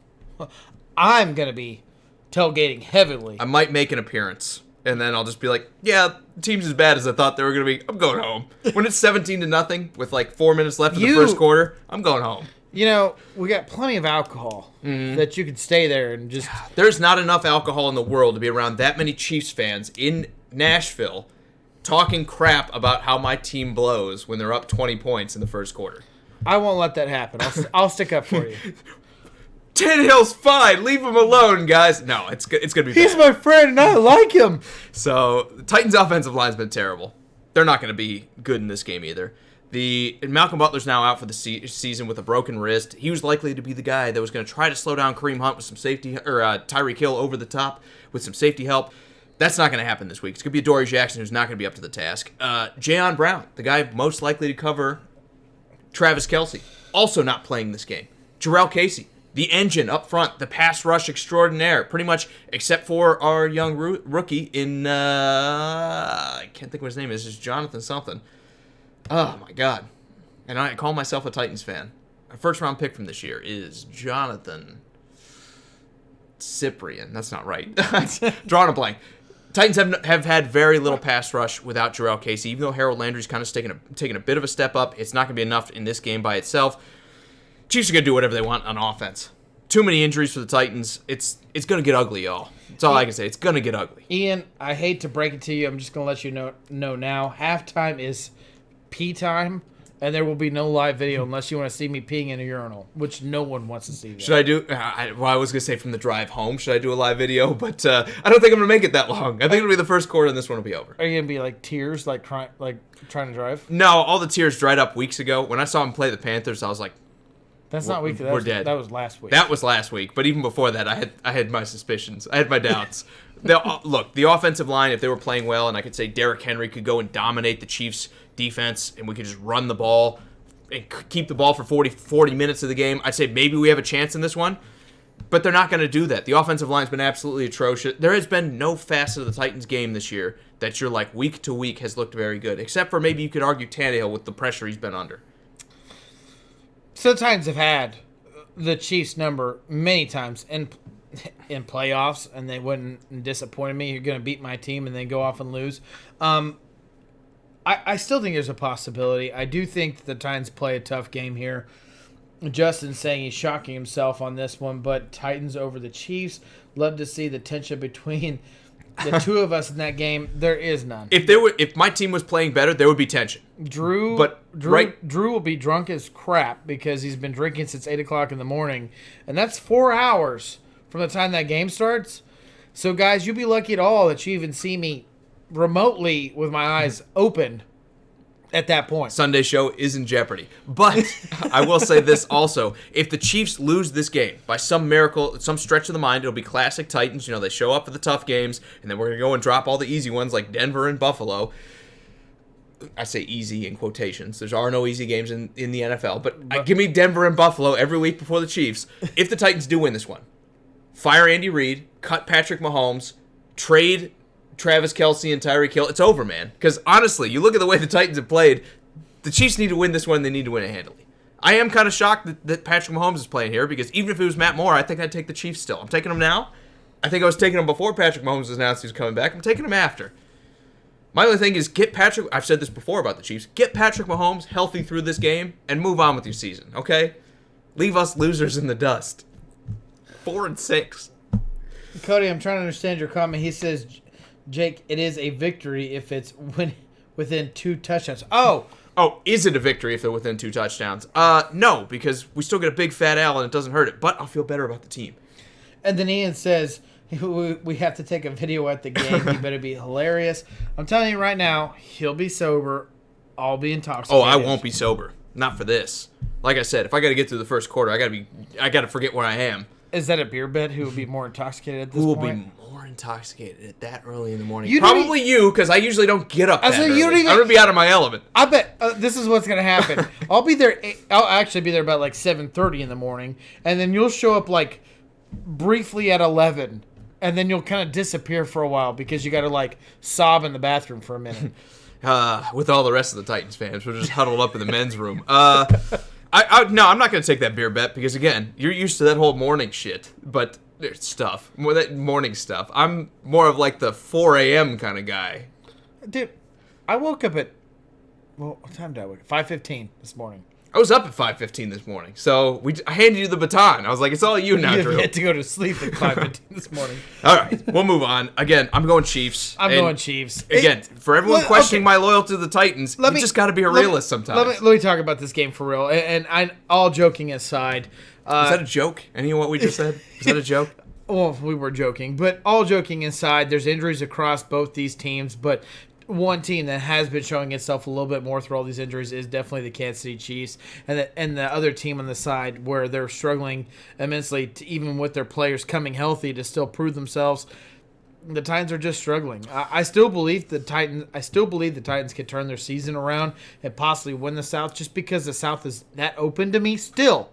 I'm going to be tailgating heavily. I might make an appearance, and then I'll just be like, yeah, the team's as bad as I thought they were going to be. I'm going home. When it's 17-0 with like 4 minutes left in the first quarter, I'm going home. You know, we got plenty of alcohol that you could stay there and just... There's not enough alcohol in the world to be around that many Chiefs fans in Nashville talking crap about how my team blows when they're up 20 points in the first quarter. I won't let that happen. I'll stick up for you. Tannehill's fine. Leave him alone, guys. No, it's going to be bad. He's my friend, and I like him. So, the Titans' offensive line's been terrible. They're not going to be good in this game either. Malcolm Butler's now out for the season with a broken wrist. He was likely to be the guy that was going to try to slow down Kareem Hunt with some safety, or Tyreek Hill over the top with some safety help. That's not going to happen this week. It's going to be Adoree Jackson who's not going to be up to the task. Jayon Brown, the guy most likely to cover Travis Kelce, also not playing this game. Jarrell Casey, the engine up front, the pass rush extraordinaire, pretty much except for our young rookie in, I can't think what his name is. It's Jonathan something. Oh, my God. And I call myself a Titans fan. Our first-round pick from this year is Jonathan Cyprian. That's not right. Drawing a blank. Titans have had very little pass rush without Jarrell Casey. Even though Harold Landry's kind of taking a bit of a step up, it's not going to be enough in this game by itself. Chiefs are going to do whatever they want on offense. Too many injuries for the Titans. It's going to get ugly, y'all. That's all I can say. It's going to get ugly. Ian, I hate to break it to you. I'm just going to let you know now. Halftime is pee time, and there will be no live video unless you want to see me peeing in a urinal, which no one wants to see that. Should I do... I was going to say from the drive home, should I do a live video? But I don't think I'm going to make it that long. I think it'll be the first quarter and this one will be over. Are you going to be like tears, like trying to drive? No, all the tears dried up weeks ago. When I saw him play the Panthers, I was like, that's not week. We're dead. That was last week. That was last week. But even before that, I had my suspicions. I had my doubts. Look, the offensive line, if they were playing well, and I could say Derrick Henry could go and dominate the Chiefs' defense, and we could just run the ball and keep the ball for 40 minutes of the game, I'd say maybe we have a chance in this one. But they're not going to do that. The offensive line's been absolutely atrocious. There has been no facet of the Titans game this year that you're like week to week has looked very good, except for maybe you could argue Tannehill with the pressure he's been under. So the Titans have had the Chiefs' number many times in playoffs, and they wouldn't disappoint me. You're going to beat my team and then go off and lose. I still think there's a possibility. I do think that the Titans play a tough game here. Justin's saying he's shocking himself on this one, but Titans over the Chiefs. Love to see the tension between the two of us in that game. There is none. If my team was playing better, there would be tension. Drew will be drunk as crap because he's been drinking since 8 o'clock in the morning, and that's 4 hours from the time that game starts. So, guys, you'll be lucky at all that you even see me remotely with my eyes open at that point. Sunday show is in jeopardy. But I will say this also. If the Chiefs lose this game by some miracle, some stretch of the mind, it'll be classic Titans. You know, they show up for the tough games, and then we're going to go and drop all the easy ones like Denver and Buffalo. I say easy in quotations. There are no easy games in the NFL. But give me Denver and Buffalo every week before the Chiefs. If the Titans do win this one, fire Andy Reid, cut Patrick Mahomes, trade Travis Kelce and Tyreek Hill. It's over, man. Because honestly, you look at the way the Titans have played, the Chiefs need to win this one. They need to win it handily. I am kind of shocked that Patrick Mahomes is playing here because even if it was Matt Moore, I think I'd take the Chiefs still. I'm taking them now. I think I was taking them before Patrick Mahomes was announced he was coming back. I'm taking them after. My only thing is get Patrick. I've said this before about the Chiefs. Get Patrick Mahomes healthy through this game and move on with your season, okay? Leave us losers in the dust. 4-6. Cody, I'm trying to understand your comment. He says, Jake, it is a victory if it's within 2 touchdowns. Oh, is it a victory if they're within 2 touchdowns? No, because we still get a big fat L and it doesn't hurt it. But I'll feel better about the team. And then Ian says, we have to take a video at the game. You better be hilarious. I'm telling you right now, he'll be sober. I'll be intoxicated. Oh, I won't be sober. Not for this. Like I said, if I got to get through the first quarter, I got to forget where I am. Is that a beer bet? Who will be more intoxicated at this point? Who will be more intoxicated at that early in the morning? Probably you, because I usually don't get up that early. I'm going to be out of my element. I bet this is what's going to happen. I'll be there. I'll actually be there about like 7:30 in the morning, and then you'll show up like briefly at 11, and then you'll kind of disappear for a while because you got to like sob in the bathroom for a minute. With all the rest of the Titans fans, we're just huddled up in the men's room. No, I'm not going to take that beer bet because, again, you're used to that whole morning shit. But there's stuff. More that morning stuff. I'm more of like the 4 a.m. kind of guy. Dude, I woke up at, well, what time did I wake up? 5:15 this morning. I was up at 5:15 this morning. So I handed you the baton. I was like, it's all you now, Drew. You had to go to sleep at 5:15 this morning. All right, we'll move on. Again, I'm going Chiefs. I'm going Chiefs. Again, for everyone questioning my loyalty to the Titans, you just got to be a realist sometimes. Let me talk about this game for real. And all joking aside. Is that a joke? Any of what we just said? Is that a joke? Well, we were joking. But all joking aside, there's injuries across both these teams. But one team that has been showing itself a little bit more through all these injuries is definitely the Kansas City Chiefs, and the other team on the side where they're struggling immensely, even with their players coming healthy, to still prove themselves. The Titans are just struggling. I still believe the Titans can turn their season around and possibly win the South, just because the South is that open to me still.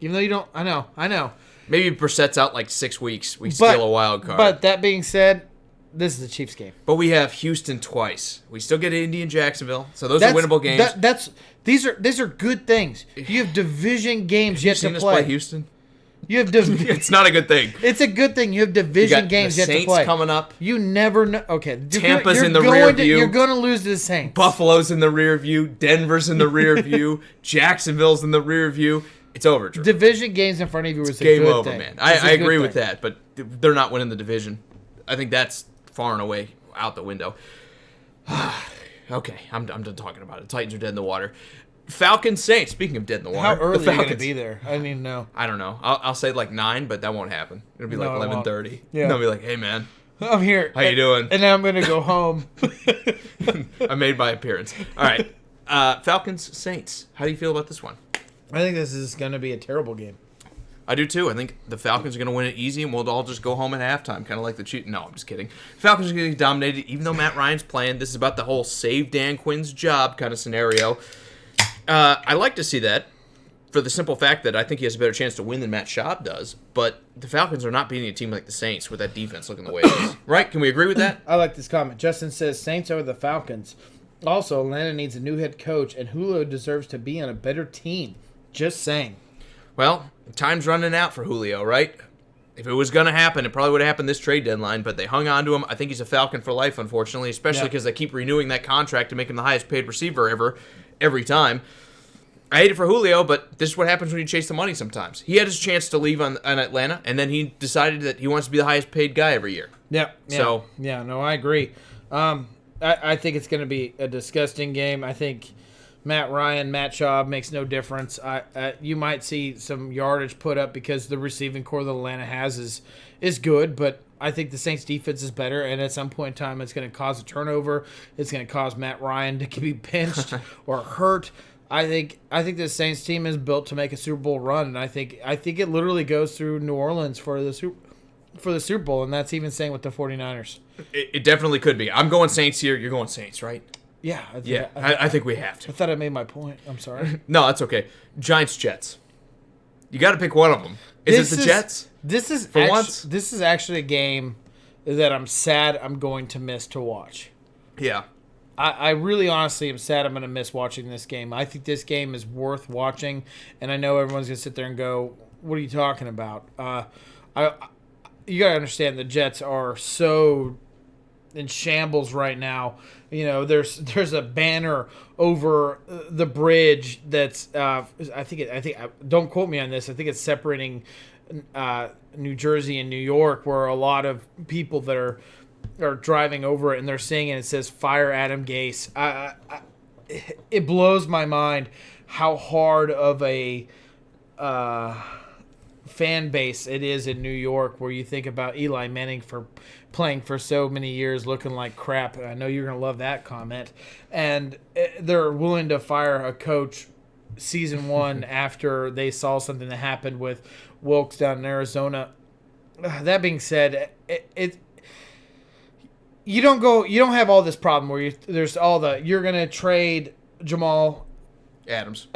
Even though you don't, I know. Maybe Brissett's out like 6 weeks. We steal a wild card. But that being said, this is the Chiefs game. But we have Houston twice. We still get Indy and Jacksonville. So those are winnable games. These are good things. You have division games yet to play. Have you seen us play Houston? You have It's not a good thing. It's a good thing. You have division games the yet Saints to play. coming up. You never know. Okay, Tampa's in the rear view. You're going to lose to the Saints. Buffalo's in the rear view. Denver's in the rear view. Jacksonville's in the rear view. It's over, Drew. Division games in front of you is a game good over, thing. man. I agree with that, but they're not winning the division. I think that's far and away out the window. Okay, I'm done talking about it. Titans are dead in the water. Falcons Saints. Speaking of dead in the water, how early are you going to be there? I mean, no. I don't know. I'll say like 9, but that won't happen. It'll be like 11:30. Yeah. And I'll be like, hey man, I'm here. How you doing? And now I'm going to go home. I made my appearance. All right, Falcons Saints. How do you feel about this one? I think this is going to be a terrible game. I do too. I think the Falcons are going to win it easy, and we'll all just go home at halftime, kind of like the cheat. No, I'm just kidding. Falcons are going to get dominated, even though Matt Ryan's playing. This is about the whole save Dan Quinn's job kind of scenario. I like to see that for the simple fact that I think he has a better chance to win than Matt Schaub does. But the Falcons are not beating a team like the Saints with that defense looking the way it is. Right? Can we agree with that? I like this comment. Justin says Saints over the Falcons. Also, Atlanta needs a new head coach, and Julio deserves to be on a better team. Just saying. Well, time's running out for Julio, right? If it was going to happen, it probably would have happened this trade deadline, but they hung on to him. I think he's a Falcon for life, unfortunately, especially because they keep renewing that contract to make him the highest paid receiver every time. I hate it for Julio, but this is what happens when you chase the money sometimes. He had his chance to leave on Atlanta, and then he decided that he wants to be the highest paid guy every year. Yeah. So, no, I agree. I think it's going to be a disgusting game. I think Matt Schaub makes no difference. You might see some yardage put up because the receiving core that Atlanta has is good, but I think the Saints defense is better, and at some point in time it's going to cause a turnover. It's going to cause Matt Ryan to be pinched or hurt. I think the Saints team is built to make a Super Bowl run, and I think it literally goes through New Orleans for the Super Bowl, and that's even saying with the 49ers. It definitely could be. I'm going Saints here. You're going Saints, right? Yeah. I think we have to. I thought I made my point. I'm sorry. No, that's okay. Giants, Jets. You got to pick one of them. Is it the Jets? This is actually a game that I'm sad I'm going to miss to watch. Yeah. I really honestly am sad I'm going to miss watching this game. I think this game is worth watching, and I know everyone's going to sit there and go, what are you talking about? You got to understand the Jets are so in shambles right now. You know, there's a banner over the bridge that's I think don't quote me on this. I think it's separating New Jersey and New York, where a lot of people that are driving over it and they're seeing it says "Fire Adam Gase." It blows my mind how hard of a fan base it is in New York, where you think about Eli Manning for playing for so many years looking like crap. I know you're going to love that comment. And they're willing to fire a coach season 1 after they saw something that happened with Wilkes down in Arizona. That being said, you don't have all this problem where you're going to trade Jamal Adams.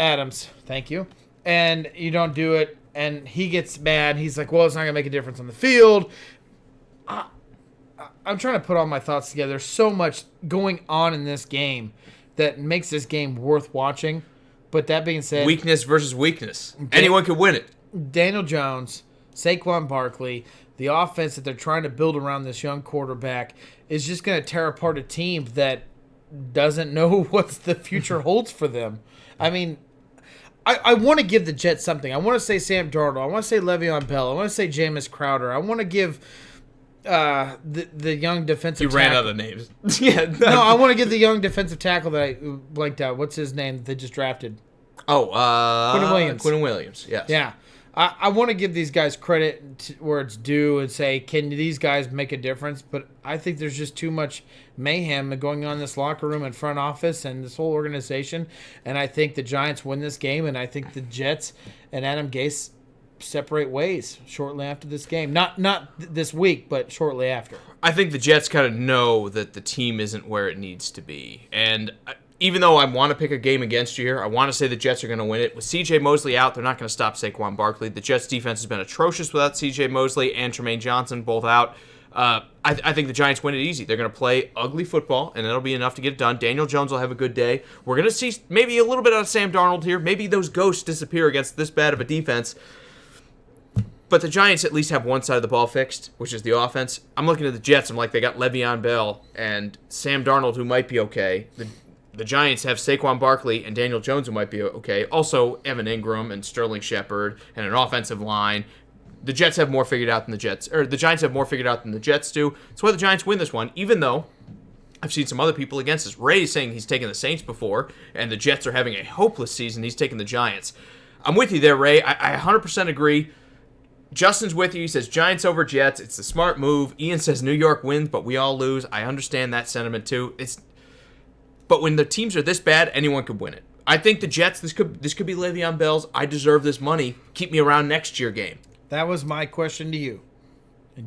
Thank you. And you don't do it. And he gets mad. He's like, well, it's not going to make a difference on the field. I'm trying to put all my thoughts together. There's so much going on in this game that makes this game worth watching. But that being said, weakness versus weakness. Anyone could win it. Daniel Jones, Saquon Barkley, the offense that they're trying to build around this young quarterback is just going to tear apart a team that doesn't know what the future holds for them. I mean, I want to give the Jets something. I want to say Sam Darnold. I want to say Le'Veon Bell. I want to say Jameis Crowder. I want to give the young defensive tackle. You ran out of names. Yeah. No, I want to give the young defensive tackle that I blanked out. What's his name that they just drafted? Quentin Williams. Yes. Yeah. I want to give these guys credit where it's due and say, can these guys make a difference? But I think there's just too much mayhem going on in this locker room and front office and this whole organization. And I think the Giants win this game, and I think the Jets and Adam Gase separate ways shortly after this game. Not this week, but shortly after. I think the Jets kind of know that the team isn't where it needs to be. And even though I want to pick a game against you here, I want to say the Jets are going to win it. With C.J. Mosley out, they're not going to stop Saquon Barkley. The Jets' defense has been atrocious without C.J. Mosley and Tremaine Johnson both out. I think the Giants win it easy. They're going to play ugly football, and that'll be enough to get it done. Daniel Jones will have a good day. We're going to see maybe a little bit out of Sam Darnold here. Maybe those ghosts disappear against this bad of a defense. But the Giants at least have one side of the ball fixed, which is the offense. I'm looking at the Jets. I'm like, they got Le'Veon Bell and Sam Darnold, who might be okay. The Giants have Saquon Barkley and Daniel Jones, who might be okay. Also, Evan Ingram and Sterling Shepard and an offensive line. The Jets have more figured out than the Jets, or the Giants have more figured out than the Jets do. That's why the Giants win this one, even though I've seen some other people against us. Ray's saying he's taken the Saints before, and the Jets are having a hopeless season. He's taking the Giants. I'm with you there, Ray. I 100% agree. Justin's with you. He says Giants over Jets. It's the smart move. Ian says New York wins, but we all lose. I understand that sentiment too. But when the teams are this bad, anyone could win it. I think the Jets, this could be Le'Veon Bell's I deserve this money, keep me around next year game. That was my question to you.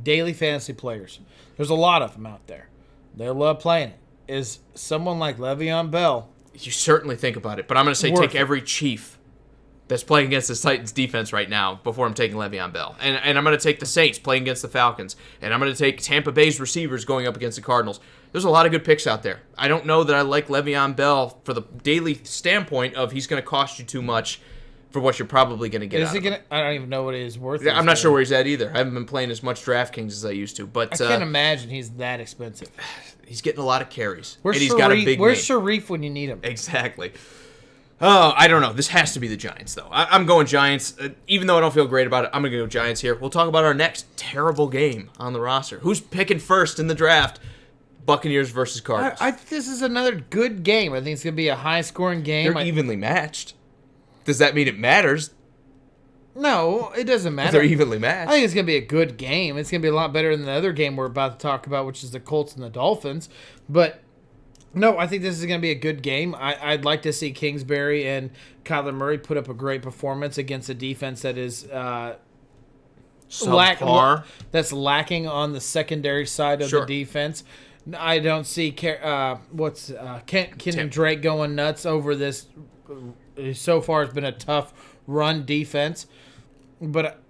Daily fantasy players. There's a lot of them out there. They love playing it. Is someone like Le'Veon Bell... You certainly think about it, but I'm going to say take every Chief that's playing against the Titans defense right now before I'm taking Le'Veon Bell. And I'm going to take the Saints playing against the Falcons. And I'm going to take Tampa Bay's receivers going up against the Cardinals. There's a lot of good picks out there. I don't know that I like Le'Veon Bell for the daily standpoint of he's going to cost you too much for what you're probably going to get out of him. I don't even know what it is worth. I'm not sure where he's at either. I haven't been playing as much DraftKings as I used to. But I can't imagine he's that expensive. He's getting a lot of carries. Where's he's got a big Where's Sharif when you need him? Exactly. Oh, I don't know. This has to be the Giants, though. I'm going Giants. Even though I don't feel great about it, I'm going to go Giants here. We'll talk about our next terrible game on the roster. Who's picking first in the draft? Buccaneers versus Cardinals. I think this is another good game. I think it's going to be a high-scoring game. They're evenly matched. Does that mean it matters? No, it doesn't matter. They're evenly matched. I think it's going to be a good game. It's going to be a lot better than the other game we're about to talk about, which is the Colts and the Dolphins. But, no, I think this is going to be a good game. I'd like to see Kingsbury and Kyler Murray put up a great performance against a defense that is that's lacking on the secondary side of the defense. I don't see Kenyon Drake going nuts over this. So far, it's been a tough run defense. But,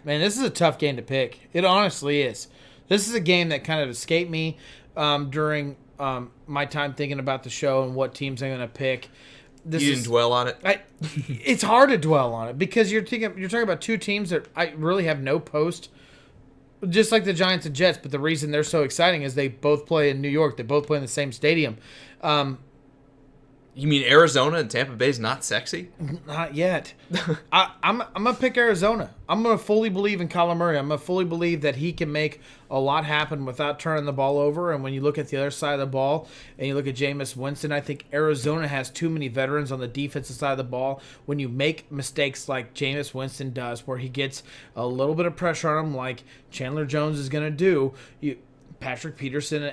man, this is a tough game to pick. It honestly is. This is a game that kind of escaped me during my time thinking about the show and what teams I'm going to pick. You didn't dwell on it? It's hard to dwell on it because you're talking about two teams that I really have no post, just like the Giants and Jets. But the reason they're so exciting is they both play in New York. They both play in the same stadium. You mean Arizona and Tampa Bay's not sexy? Not yet. I'm going to pick Arizona. I'm going to fully believe in Kyler Murray. I'm going to fully believe that he can make a lot happen without turning the ball over. And when you look at the other side of the ball and you look at Jameis Winston, I think Arizona has too many veterans on the defensive side of the ball. When you make mistakes like Jameis Winston does, where he gets a little bit of pressure on him like Chandler Jones is going to do, Patrick Peterson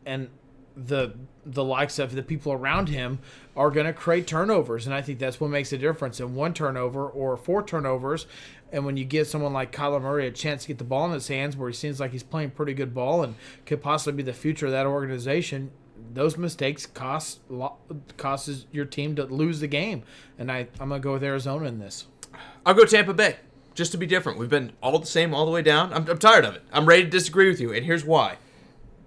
and the likes of the people around him are going to create turnovers, and I think that's what makes a difference in one turnover or 4 turnovers. And when you give someone like Kyler Murray a chance to get the ball in his hands where he seems like he's playing pretty good ball and could possibly be the future of that organization, those mistakes causes your team to lose the game. And I'm going to go with Arizona in this. I'll go Tampa Bay, just to be different. We've been all the same all the way down. I'm tired of it. I'm ready to disagree with you, and here's why.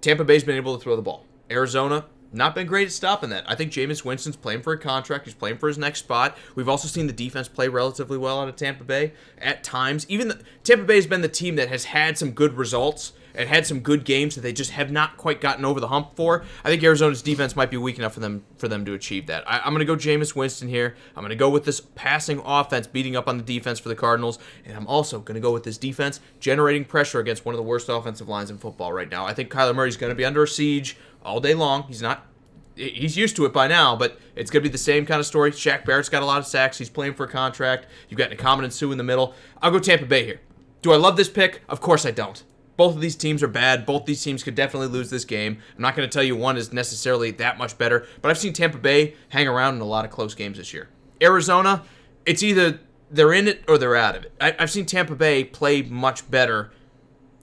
Tampa Bay's been able to throw the ball. Arizona, not been great at stopping that. I think Jameis Winston's playing for a contract. He's playing for his next spot. We've also seen the defense play relatively well out of Tampa Bay at times. Tampa Bay has been the team that has had some good results and had some good games that they just have not quite gotten over the hump for. I think Arizona's defense might be weak enough for them to achieve that. I'm going to go Jameis Winston here. I'm going to go with this passing offense beating up on the defense for the Cardinals, and I'm also going to go with this defense generating pressure against one of the worst offensive lines in football right now. I think Kyler Murray's going to be under siege all day long. He's used to it by now, but it's going to be the same kind of story. Shaq Barrett's got a lot of sacks. He's playing for a contract. You've got Ndamukong Suh in the middle. I'll go Tampa Bay here. Do I love this pick? Of course I don't. Both of these teams are bad. Both these teams could definitely lose this game. I'm not going to tell you one is necessarily that much better, but I've seen Tampa Bay hang around in a lot of close games this year. Arizona, it's either they're in it or they're out of it. I've seen Tampa Bay play much better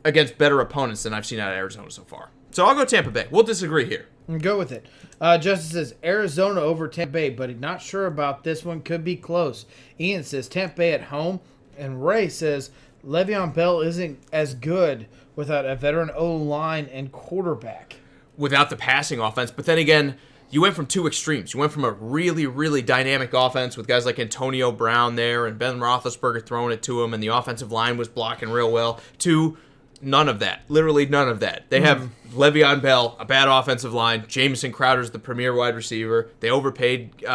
against better opponents than I've seen out of Arizona so far. So I'll go Tampa Bay. We'll disagree here. Go with it. Justin says Arizona over Tampa Bay, but not sure about this one. Could be close. Ian says Tampa Bay at home. And Ray says Le'Veon Bell isn't as good without a veteran O-line and quarterback. Without the passing offense. But then again, you went from two extremes. You went from a really, really dynamic offense with guys like Antonio Brown there and Ben Roethlisberger throwing it to him, and the offensive line was blocking real well, to none of that. Literally none of that. They have Le'Veon Bell, a bad offensive line. Jamison Crowder's the premier wide receiver. They overpaid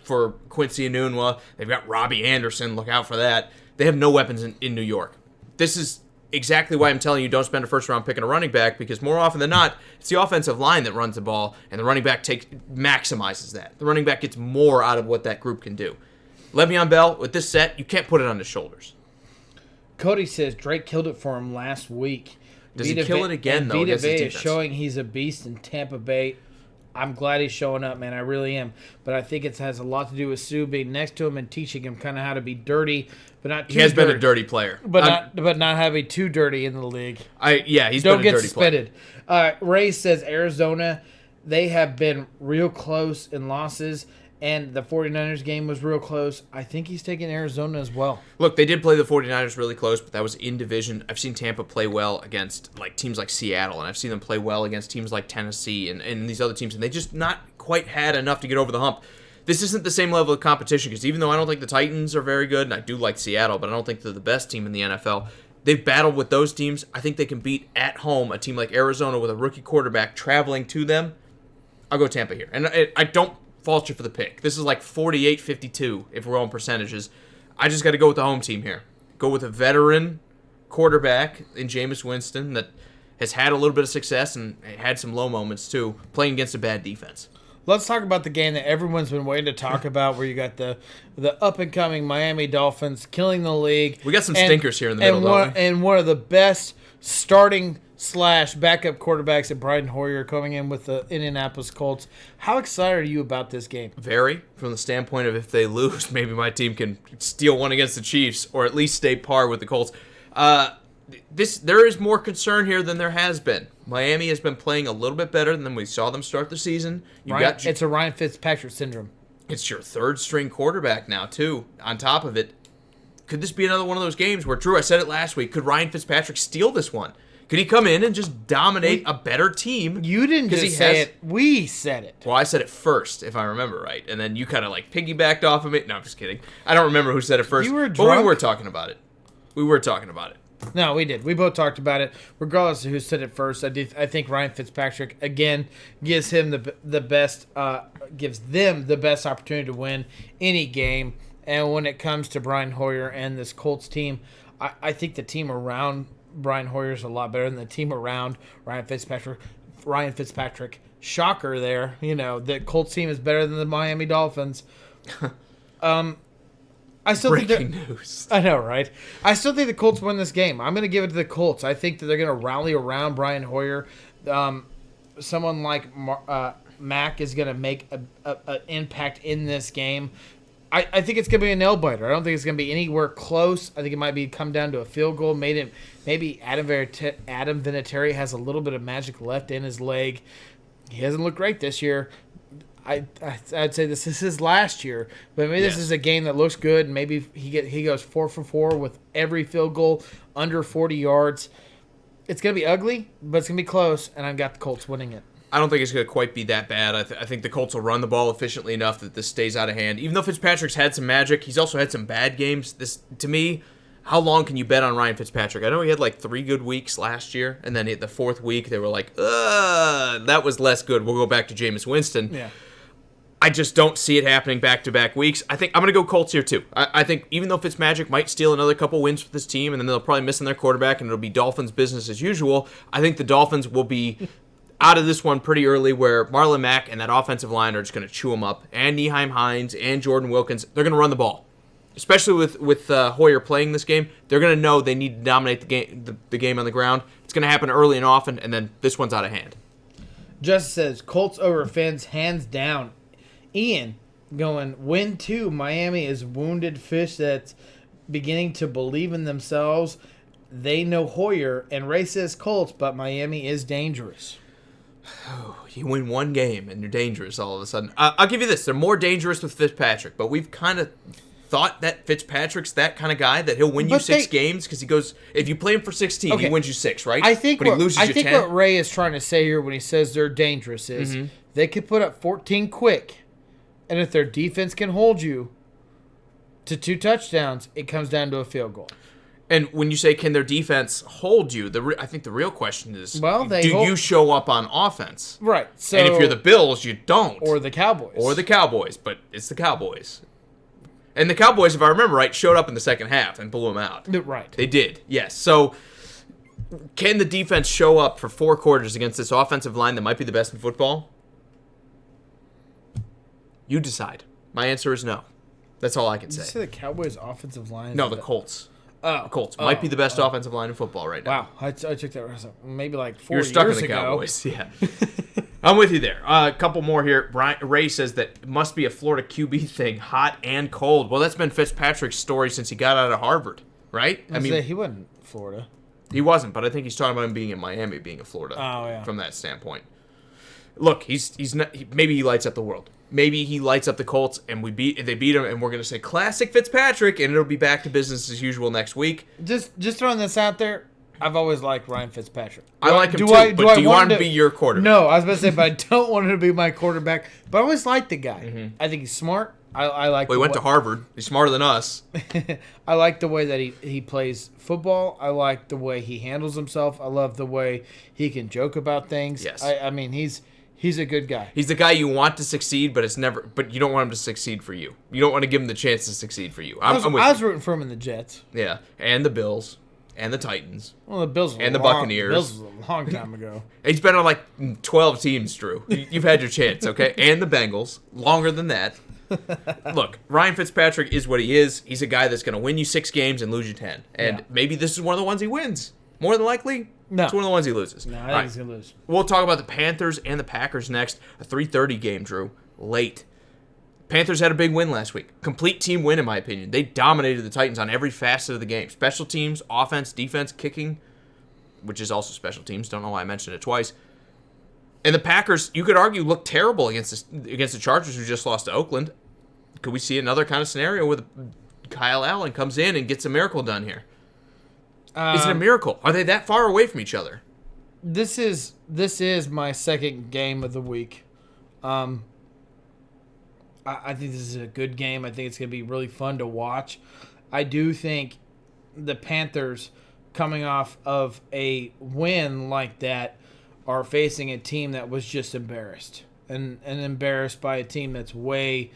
for Quincy Enunwa. They've got Robbie Anderson. Look out for that. They have no weapons in New York. This is exactly why I'm telling you don't spend a first-round pick on a running back, because more often than not, it's the offensive line that runs the ball, and the running back maximizes that. The running back gets more out of what that group can do. Le'Veon Bell, with this set, you can't put it on his shoulders. Cody says Drake killed it for him last week. Does he kill it again, though, Vita against his Vea defense? is showing he's a beast in Tampa Bay. I'm glad he's showing up, man. I really am. But I think it has a lot to do with Sue being next to him and teaching him kind of how to be dirty, but not too dirty. He has been a dirty player. But not having too dirty in the league. He's been a dirty player. Don't get suspended. Ray says Arizona, they have been real close in losses, and the 49ers game was real close. I think he's taking Arizona as well. Look, they did play the 49ers really close, but that was in division. I've seen Tampa play well against teams like Seattle, and I've seen them play well against teams like Tennessee and these other teams, and they just not quite had enough to get over the hump. This isn't the same level of competition, because even though I don't think the Titans are very good, and I do like Seattle, but I don't think they're the best team in the NFL, they've battled with those teams. I think they can beat at home a team like Arizona with a rookie quarterback traveling to them. I'll go Tampa here. And I don't fault you for the pick. This is like 48-52 if we're on percentages. I just got to go with the home team here. Go with a veteran quarterback in Jameis Winston that has had a little bit of success and had some low moments too, playing against a bad defense. Let's talk about the game that everyone's been waiting to talk about, where you got the up-and-coming Miami Dolphins killing the league. We got some stinkers here in the middle, don't we? And one of the best starting / backup quarterbacks at Brian Hoyer coming in with the Indianapolis Colts. How excited are you about this game? Very, from the standpoint of if they lose, maybe my team can steal one against the Chiefs or at least stay par with the Colts. There is more concern here than there has been. Miami has been playing a little bit better than we saw them start the season. It's a Ryan Fitzpatrick syndrome. It's your third-string quarterback now, too. On top of it, could this be another one of those games where, Drew, I said it last week, could Ryan Fitzpatrick steal this one? Could he come in and just dominate a better team? You didn't just say it. We said it. Well, I said it first, if I remember right. And then you kind of piggybacked off of it. No, I'm just kidding. I don't remember who said it first. You were drunk. But we were talking about it. No, we did. We both talked about it. Regardless of who said it first, I think Ryan Fitzpatrick again gives him the best, gives them the best opportunity to win any game. And when it comes to Brian Hoyer and this Colts team, I think the team around Brian Hoyer is a lot better than the team around Ryan Fitzpatrick. Shocker there. The Colts team is better than the Miami Dolphins. I still Breaking news. I know, right? I still think the Colts win this game. I'm going to give it to the Colts. I think that they're going to rally around Brian Hoyer. Someone like Mack is going to make an impact in this game. I think it's going to be a nail-biter. I don't think it's going to be anywhere close. I think it might come down to a field goal. Maybe Adam Vinatieri has a little bit of magic left in his leg. He hasn't looked great this year. I'd say this is his last year, but maybe this is a game that looks good, and maybe he goes 4 for 4 with every field goal under 40 yards. It's going to be ugly, but it's going to be close, and I've got the Colts winning it. I don't think it's going to quite be that bad. I think the Colts will run the ball efficiently enough that this stays out of hand. Even though Fitzpatrick's had some magic, he's also had some bad games. To me, how long can you bet on Ryan Fitzpatrick? I know he had 3 good weeks last year, and then the 4th week they were like, that was less good. We'll go back to Jameis Winston. Yeah. I just don't see it happening back-to-back weeks. I think I'm going to go Colts here, too. I think even though Fitzmagic might steal another couple wins with this team, and then they'll probably miss on their quarterback, and it'll be Dolphins business as usual, I think the Dolphins will be out of this one pretty early, where Marlon Mack and that offensive line are just going to chew them up, and Nyheim Hines and Jordan Wilkins. They're going to run the ball. Especially with Hoyer playing this game, they're going to know they need to dominate the game on the ground. It's going to happen early and often, and then this one's out of hand. Just says, Colts over Fins, hands down. Ian going, win 2. Miami is wounded fish that's beginning to believe in themselves. They know Hoyer, and Ray says Colts, but Miami is dangerous. Oh, you win 1 game, and you're dangerous all of a sudden. I'll give you this. They're more dangerous with Fitzpatrick, but we've kind of thought that Fitzpatrick's that kind of guy, that he'll win you 6 games, because he goes, if you play him for 16, he wins you 6, right? I think but he loses you 10. What Ray is trying to say here when he says they're dangerous is They could put up 14 quick. And if their defense can hold you to 2 touchdowns, it comes down to a field goal. And when you say, can their defense hold you, I think the real question is, you show up on offense? Right. So, and if you're the Bills, you don't. Or the Cowboys. But it's the Cowboys. And the Cowboys, if I remember right, showed up in the second half and blew them out. Right. They did, yes. So can the defense show up for 4 quarters against this offensive line that might be the best in football? You decide. My answer is no. That's all I can say. Did you say the Cowboys' offensive line? No, the Colts. Oh. The Colts might be the best offensive line in football right now. Wow. I checked that maybe like 4 years ago. You're stuck in the Cowboys, yeah. I'm with you there. A couple more here. Ray says that it must be a Florida QB thing, hot and cold. Well, that's been Fitzpatrick's story since he got out of Harvard, right? He wasn't Florida. He wasn't, but I think he's talking about him being in Miami, being in Florida. Oh, yeah. From that standpoint. Look, he's not. Maybe he lights up the world. Maybe he lights up the Colts, and they beat him, and we're gonna say classic Fitzpatrick, and it'll be back to business as usual next week. Just throwing this out there, I've always liked Ryan Fitzpatrick. I like him too, but do you want him to be your quarterback? No, I was about to say, but I don't want him to be my quarterback. But I always liked the guy. Mm-hmm. I think he's smart. I like. Well, he went to Harvard. He's smarter than us. I like the way that he plays football. I like the way he handles himself. I love the way he can joke about things. Yes. I mean, he's a good guy. He's the guy you want to succeed, but you don't want him to succeed for you. You don't want to give him the chance to succeed for you. I was rooting for him in the Jets. Yeah, and the Bills, and the Titans. Well, the Bills and the Buccaneers. The Bills was a long time ago. He's been on like 12 teams, Drew. You've had your chance, okay? And the Bengals, longer than that. Look, Ryan Fitzpatrick is what he is. He's a guy that's going to win you 6 games and lose you 10. And maybe this is one of the ones he wins. More than likely, no. It's one of the ones he loses. No, I think he's going to lose. We'll talk about the Panthers and the Packers next. A 3:30 game, Drew. Late. Panthers had a big win last week. Complete team win, in my opinion. They dominated the Titans on every facet of the game. Special teams, offense, defense, kicking, which is also special teams. Don't know why I mentioned it twice. And the Packers, you could argue, looked terrible against the Chargers, who just lost to Oakland. Could we see another kind of scenario where Kyle Allen comes in and gets a miracle done here? Is it a miracle? Are they that far away from each other? This is my second game of the week. I think this is a good game. I think it's going to be really fun to watch. I do think the Panthers, coming off of a win like that, are facing a team that was just embarrassed. And embarrassed by a team that's way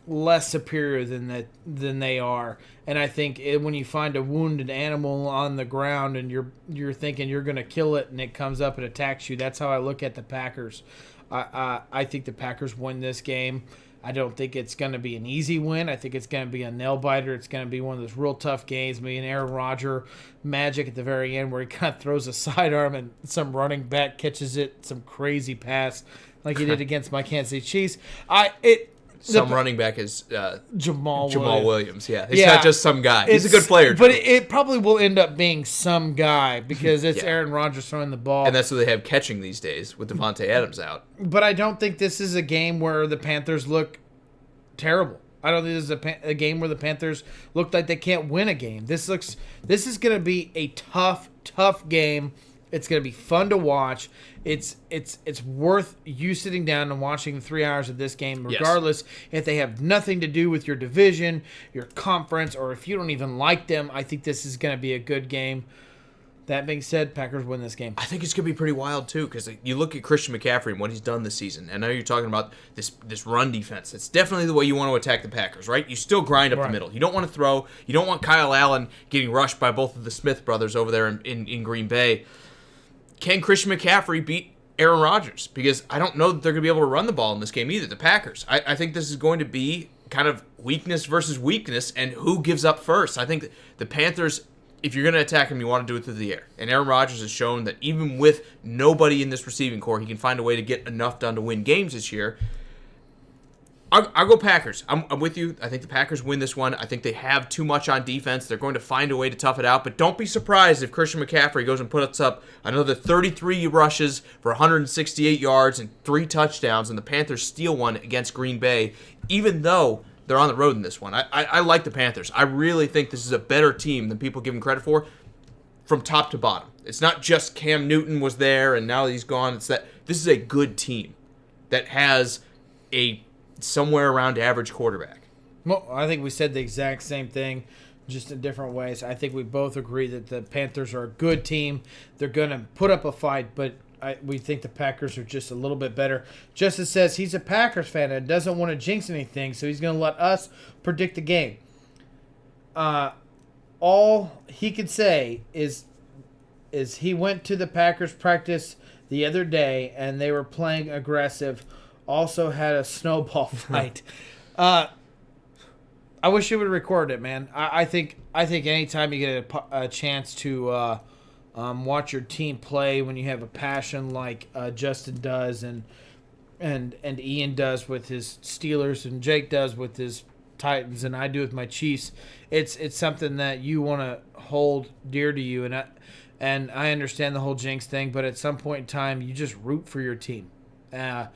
less superior than they are. And I think when you find a wounded animal on the ground and you're thinking you're going to kill it and it comes up and attacks you, that's how I look at the Packers. I think the Packers win this game. I don't think it's going to be an easy win. I think it's going to be a nail-biter. It's going to be one of those real tough games. Maybe an Aaron Rodgers magic at the very end where he kind of throws a sidearm and some running back catches it, some crazy pass like he did against my Kansas City Chiefs. Some running back is Jamal Williams. Yeah, he's not just some guy. He's a good player. But it probably will end up being some guy because it's Aaron Rodgers throwing the ball. And that's what they have catching these days with Devontae Adams out. But I don't think this is a game where the Panthers look terrible. I don't think this is a game where the Panthers look like they can't win a game. This is going to be a tough game. It's going to be fun to watch. It's worth you sitting down and watching the 3 hours of this game, regardless if they have nothing to do with your division, your conference, or if you don't even like them. I think this is going to be a good game. That being said, Packers win this game. I think it's going to be pretty wild, too, because you look at Christian McCaffrey and what he's done this season. And I know you're talking about this run defense. It's definitely the way you want to attack the Packers, right? You still grind up the middle. You don't want to throw. You don't want Kyle Allen getting rushed by both of the Smith brothers over there in Green Bay. Can Christian McCaffrey beat Aaron Rodgers? Because I don't know that they're going to be able to run the ball in this game either, the Packers. I think this is going to be kind of weakness versus weakness, and who gives up first. I think the Panthers, if you're going to attack them, you want to do it through the air. And Aaron Rodgers has shown that even with nobody in this receiving core, he can find a way to get enough done to win games this year. I'll go Packers. I'm with you. I think the Packers win this one. I think they have too much on defense. They're going to find a way to tough it out. But don't be surprised if Christian McCaffrey goes and puts up another 33 rushes for 168 yards and 3 touchdowns, and the Panthers steal one against Green Bay, even though they're on the road in this one. I like the Panthers. I really think this is a better team than people give them credit for from top to bottom. It's not just Cam Newton was there and now he's gone. It's that this is a good team. that has a somewhere around average quarterback. Well, I think we said the exact same thing, just in different ways. I think we both agree that the Panthers are a good team. They're going to put up a fight, but we think the Packers are just a little bit better. Justice says he's a Packers fan and doesn't want to jinx anything, so he's going to let us predict the game. All he could say is he went to the Packers practice the other day, and they were playing aggressive, also had a snowball fight. I wish you would record it, man. I think anytime you get a chance to watch your team play, when you have a passion like Justin does and Ian does with his Steelers and Jake does with his Titans and I do with my Chiefs, it's something that you want to hold dear to you. And I understand the whole jinx thing, but at some point in time, you just root for your team. When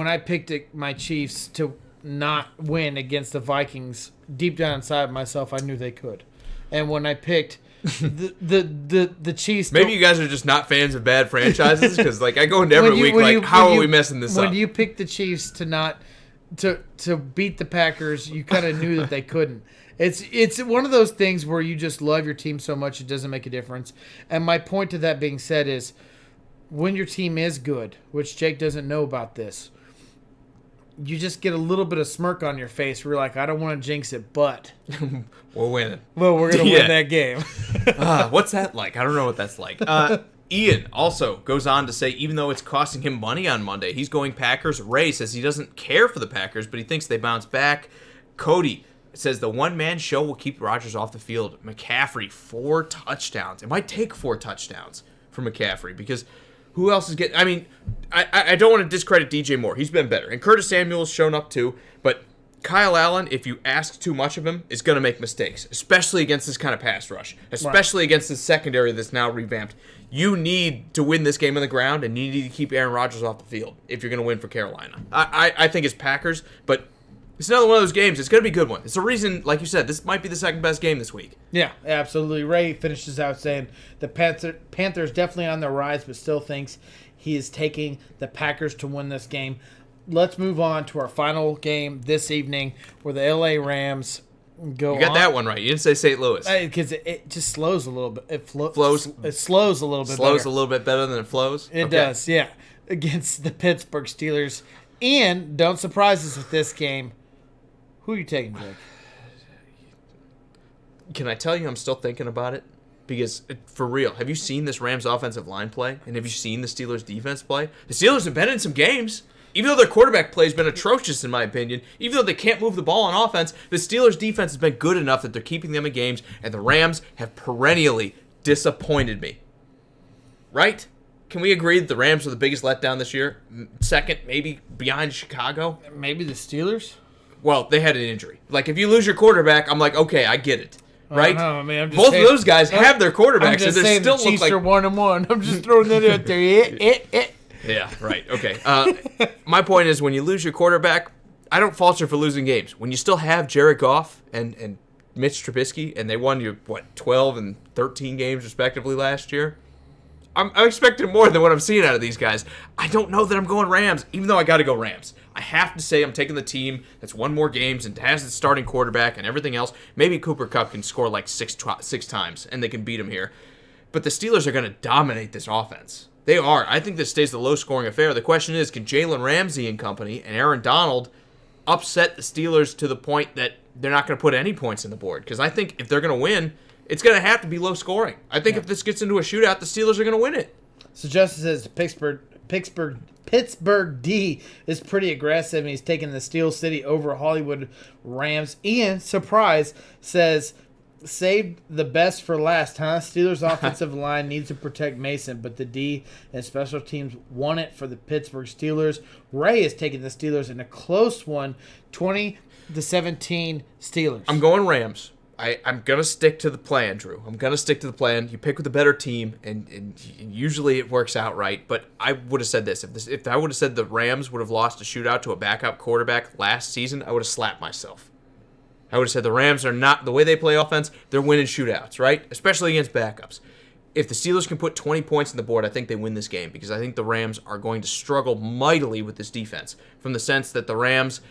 I picked my Chiefs to not win against the Vikings, deep down inside myself, I knew they could. And when I picked the Chiefs, maybe you guys are just not fans of bad franchises, because like I go into every week how are we messing this up? When you picked the Chiefs to beat the Packers, you kind of knew that they couldn't. It's one of those things where you just love your team so much it doesn't make a difference. And my point to that being said is, when your team is good, which Jake doesn't know about this, you just get a little bit of smirk on your face. We're like, I don't want to jinx it, but we're winning. Well, we're going to win that game. What's that like? I don't know what that's like. Ian also goes on to say, even though it's costing him money on Monday, he's going Packers. Ray says he doesn't care for the Packers, but he thinks they bounce back. Cody says the one-man show will keep Rodgers off the field. McCaffrey, 4 touchdowns. It might take 4 touchdowns for McCaffrey, because who else is getting... I mean, I don't want to discredit DJ Moore. He's been better. And Curtis Samuel's shown up too. But Kyle Allen, if you ask too much of him, is going to make mistakes, especially against this kind of pass rush, especially against this secondary that's now revamped. You need to win this game on the ground, and you need to keep Aaron Rodgers off the field if you're going to win for Carolina. I think it's Packers, but it's another one of those games. It's going to be a good one. It's a reason, like you said, this might be the second best game this week. Yeah, absolutely. Ray finishes out saying the Panthers definitely on the rise, but still thinks he is taking the Packers to win this game. Let's move on to our final game this evening, where the LA Rams go. You got that one right. You didn't say St. Louis. Because it just slows a little bit. It slows a little bit. Slows a little bit better than it flows? It does, yeah. Against the Pittsburgh Steelers. And don't surprise us with this game. Who are you taking, Jake? Can I tell you I'm still thinking about it? Because, for real, have you seen this Rams offensive line play? And have you seen the Steelers defense play? The Steelers have been in some games. Even though their quarterback play has been atrocious, in my opinion, even though they can't move the ball on offense, the Steelers' defense has been good enough that they're keeping them in games, and the Rams have perennially disappointed me. Right? Can we agree that the Rams are the biggest letdown this year? Second, maybe behind Chicago? Maybe the Steelers? Well, they had an injury. Like, if you lose your quarterback, I'm like, okay, I get it. Right? I mean, I'm just both saying, of those guys have their quarterbacks, I'm just and saying still the Chiefs are 1-1. I'm just throwing that out there. Yeah, right. Okay. My point is, when you lose your quarterback, I don't fault you for losing games. When you still have Jared Goff and Mitch Trubisky, and they won you, 12 and 13 games respectively last year, I'm expecting more than what I'm seeing out of these guys. I don't know that I'm going Rams, even though I got to go Rams. I have to say I'm taking the team that's won more games and has its starting quarterback and everything else. Maybe Cooper Kupp can score like six times, and they can beat him here. But the Steelers are going to dominate this offense. They are. I think this stays a low-scoring affair. The question is, can Jalen Ramsey and company and Aaron Donald upset the Steelers to the point that they're not going to put any points on the board? Because I think if they're going to win, it's going to have to be low-scoring. I think if this gets into a shootout, the Steelers are going to win it. So Justin says Pittsburgh D is pretty aggressive, and he's taking the Steel City over Hollywood Rams. Ian, surprise, says, saved the best for last, huh? Steelers' offensive line needs to protect Mason, but the D and special teams won it for the Pittsburgh Steelers. Ray is taking the Steelers in a close one, 20-17 Steelers. I'm going Rams. I'm going to stick to the plan, Drew. I'm going to stick to the plan. You pick with the better team, and usually it works out right. But I would have said this. If I would have said the Rams would have lost a shootout to a backup quarterback last season, I would have slapped myself. I would have said the Rams are not, the way they play offense, they're winning shootouts, right? Especially against backups. if the Steelers can put 20 points on the board, I think they win this game because I think the Rams are going to struggle mightily with this defense from the sense that the Rams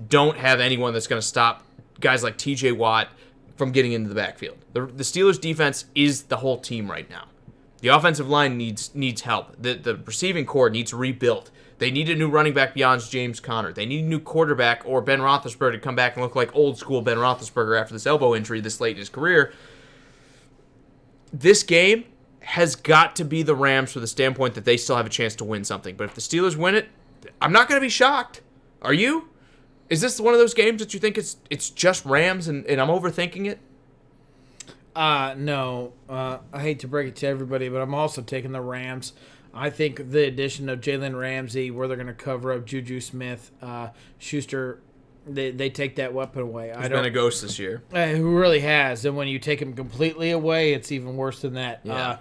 don't have anyone that's going to stop guys like TJ Watt from getting into the backfield. The Steelers' defense is the whole team right now. The offensive line needs help. The receiving core needs rebuilt. They need a new running back beyond James Conner. They need a new quarterback or Ben Roethlisberger to come back and look like old school Ben Roethlisberger after this elbow injury this late in his career. This game has got to be the Rams for the standpoint that they still have a chance to win something. But if the Steelers win it, I'm not going to be shocked. Are you? Is this one of those games that you think it's just Rams and I'm overthinking it? No. I hate to break it to everybody, but I'm also taking the Rams. I think the addition of Jalen Ramsey, where they're going to cover up Juju Smith, Schuster, they take that weapon away. He's been a ghost this year. Who really has. And when you take him completely away, it's even worse than that. Yeah.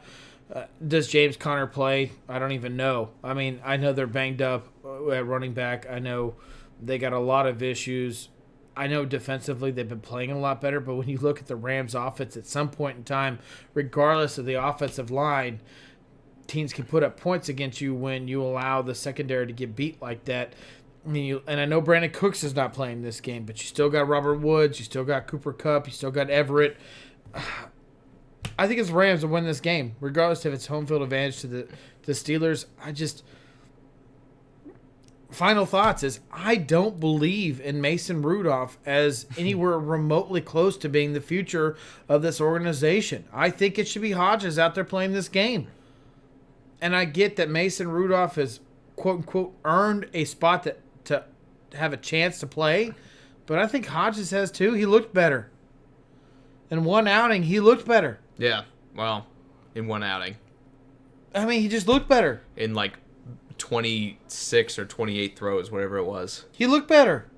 Does James Conner play? I don't even know. I mean, I know they're banged up at running back. I know they got a lot of issues. I know defensively they've been playing a lot better, but when you look at the Rams' offense at some point in time, regardless of the offensive line, teams can put up points against you when you allow the secondary to get beat like that. And I know Brandon Cooks is not playing this game, but you still got Robert Woods, you still got Cooper Kupp, you still got Everett. I think it's the Rams will win this game, regardless if it's home field advantage to the Steelers. Final thoughts is I don't believe in Mason Rudolph as anywhere remotely close to being the future of this organization. I think it should be Hodges out there playing this game. And I get that Mason Rudolph has, quote-unquote, earned a spot to have a chance to play, but I think Hodges has too. He looked better. In one outing, he looked better. Yeah, well, in one outing. I mean, he just looked better. In like 26 or 28 throws, whatever it was. He looked better.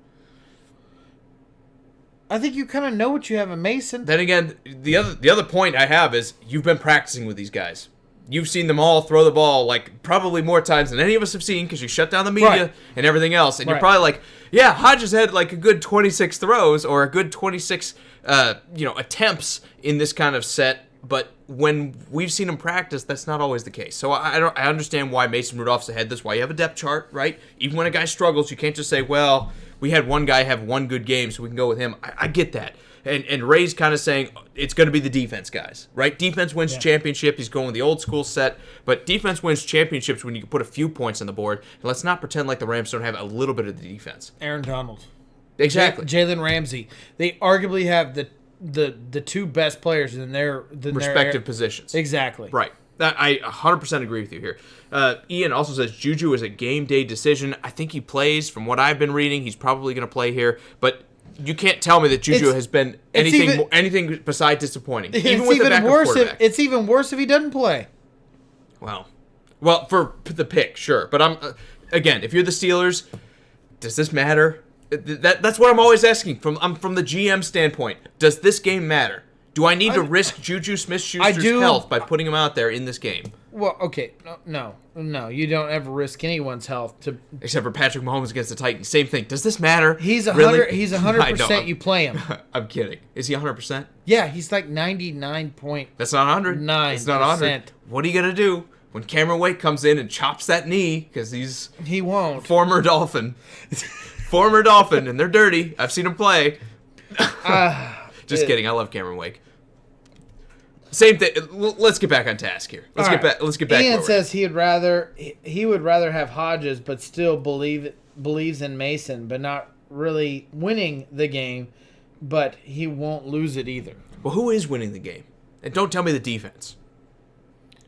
I think you kind of know what you have in Mason. Then again, the other point I have is you've been practicing with these guys. You've seen them all throw the ball like probably more times than any of us have seen because you shut down the media and everything else. And you're probably like, yeah, Hodges had like a good 26 throws or a good 26 attempts in this kind of set. But when we've seen him practice, that's not always the case. So I understand why Mason Rudolph's ahead. That's why you have a depth chart, right? Even when a guy struggles, you can't just say, well, we had one guy have one good game, so we can go with him. I get that. And Ray's kind of saying it's going to be the defense guys, right? Defense wins championship. He's going with the old school set. But defense wins championships when you can put a few points on the board. And let's not pretend like the Rams don't have a little bit of the defense. Aaron Donald. Exactly. Jalen Ramsey. They arguably have the two best players in their respective positions. Exactly. Right. I 100% agree with you here. Ian also says Juju is a game day decision. I think he plays. From what I've been reading, he's probably going to play here. But you can't tell me that Juju has been anything besides disappointing. Even with the backup quarterback. It's even worse if he doesn't play. Well, for the pick, sure. But I'm again, if you're the Steelers, does this matter? That's what I'm always asking from the GM standpoint. Does this game matter? Do I need to risk Juju Smith-Schuster's health by putting him out there in this game? Well, okay, no, you don't ever risk anyone's health except for Patrick Mahomes against the Titans. Same thing. Does this matter? He's 100. He's 100%. You play him. I'm kidding. Is he 100%? Yeah, he's like 99 point. That's not 100. It's not 100. What are you gonna do when Cameron Wake comes in and chops that knee because he won't. Former Dolphin, and they're dirty. I've seen him play. Just kidding. I love Cameron Wake. Same thing. Let's get back on task here. Let's get back. Ian says he would rather have Hodges, but still believes in Mason, but not really winning the game. But he won't lose it either. Well, who is winning the game? And don't tell me the defense.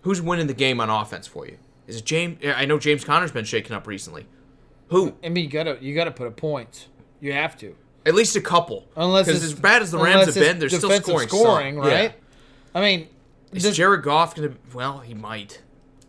Who's winning the game on offense for you? Is it James? I know James Conner's been shaken up recently. Who? I mean, you gotta put a point. You have to. At least a couple. Unless because as bad as the Rams have been, they're still scoring right? Yeah. I mean, is Jared Goff going to... Well, he might.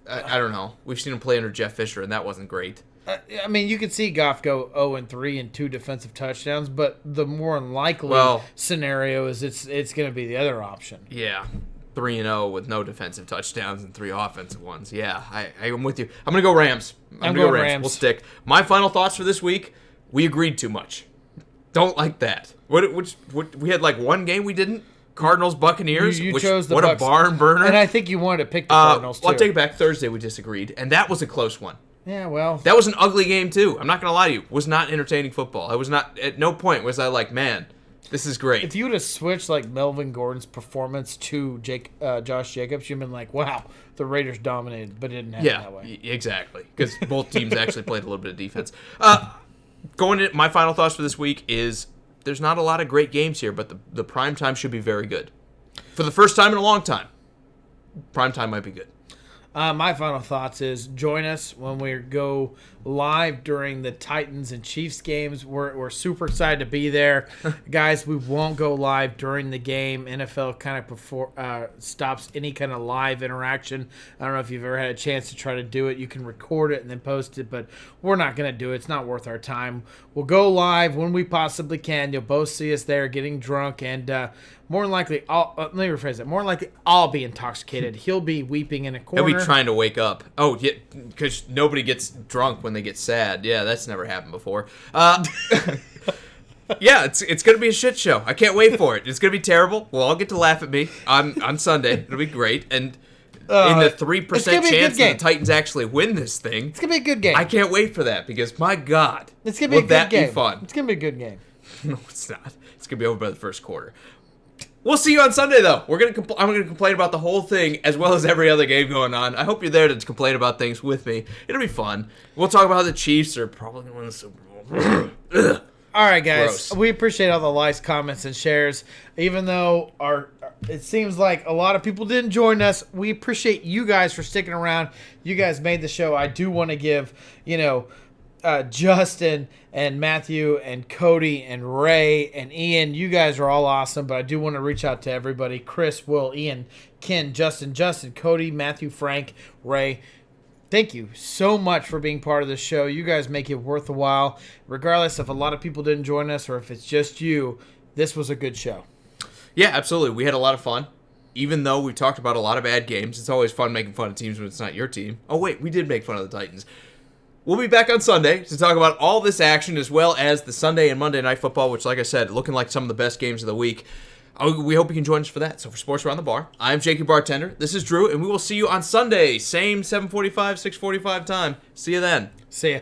I don't know. We've seen him play under Jeff Fisher, and that wasn't great. I mean, you could see Goff go 0-3 and 2 defensive touchdowns, but the more unlikely scenario is it's going to be the other option. Yeah, 3-0 with no defensive touchdowns and 3 offensive ones. Yeah, I'm with you. I'm going to go Rams. I'm going to go Rams. We'll stick. My final thoughts for this week, we agreed too much. Don't like that. What we had like one game we didn't? Cardinals, Buccaneers. You chose the What Bucs. a barn burner. And I think you wanted to pick the Cardinals, too. I'll take it back. Thursday we disagreed, and that was a close one. Yeah, well. That was an ugly game, too. I'm not going to lie to you. It was not entertaining football. I was not, at no point was I like, man, this is great. If you would have switched, like, Melvin Gordon's performance to Josh Jacobs, you'd have been like, wow, the Raiders dominated, but it didn't happen that way. Yeah, exactly. Because both teams actually played a little bit of defense. Going into my final thoughts for this week is there's not a lot of great games here, but the prime time should be very good. For the first time in a long time, prime time might be good. My final thoughts is join us when we go live during the Titans and Chiefs games. We're super excited to be there. Guys, we won't go live during the game. NFL kind of stops any kind of live interaction. I don't know if you've ever had a chance to try to do it. You can record it and then post it, but we're not going to do it. It's not worth our time. We'll go live when we possibly can. You'll both see us there getting drunk, and more than likely, let me rephrase it. More than likely, I'll be intoxicated. He'll be weeping in a corner. He'll be trying to wake up. Oh, yeah, because nobody gets drunk when they get sad. Yeah, that's never happened before. Yeah, it's going to be a shit show. I can't wait for it. It's going to be terrible. We'll all get to laugh at me on Sunday. It'll be great. And in the 3% chance that the Titans actually win this thing, it's going to be a good game. I can't wait for that because, my God, it's going to be a good game. Be fun? It's going to be a good game. No, it's not. It's going to be over by the first quarter. We'll see you on Sunday, though. I'm going to complain about the whole thing as well as every other game going on. I hope you're there to complain about things with me. It'll be fun. We'll talk about how the Chiefs are probably going to win the Super Bowl. All right, guys. Gross. We appreciate all the likes, comments, and shares. Even though it seems like a lot of people didn't join us, we appreciate you guys for sticking around. You guys made the show. I do want to give, Justin and Matthew and Cody and Ray and Ian, you guys are all awesome, but I do want to reach out to everybody. Chris, Will, Ian, Ken, Justin, Cody, Matthew, Frank, Ray. Thank you so much for being part of the show. You guys make it worth a while. Regardless if a lot of people didn't join us or if it's just you, this was a good show. Yeah, absolutely. We had a lot of fun. Even though we talked about a lot of bad games, it's always fun making fun of teams when it's not your team. Oh, wait, we did make fun of the Titans. We'll be back on Sunday to talk about all this action as well as the Sunday and Monday Night Football, which, like I said, looking like some of the best games of the week. We hope you can join us for that. So for Sports Around the Bar, I'm Jakey Bartender. This is Drew, and we will see you on Sunday. Same 7:45, 6:45 time. See you then. See ya.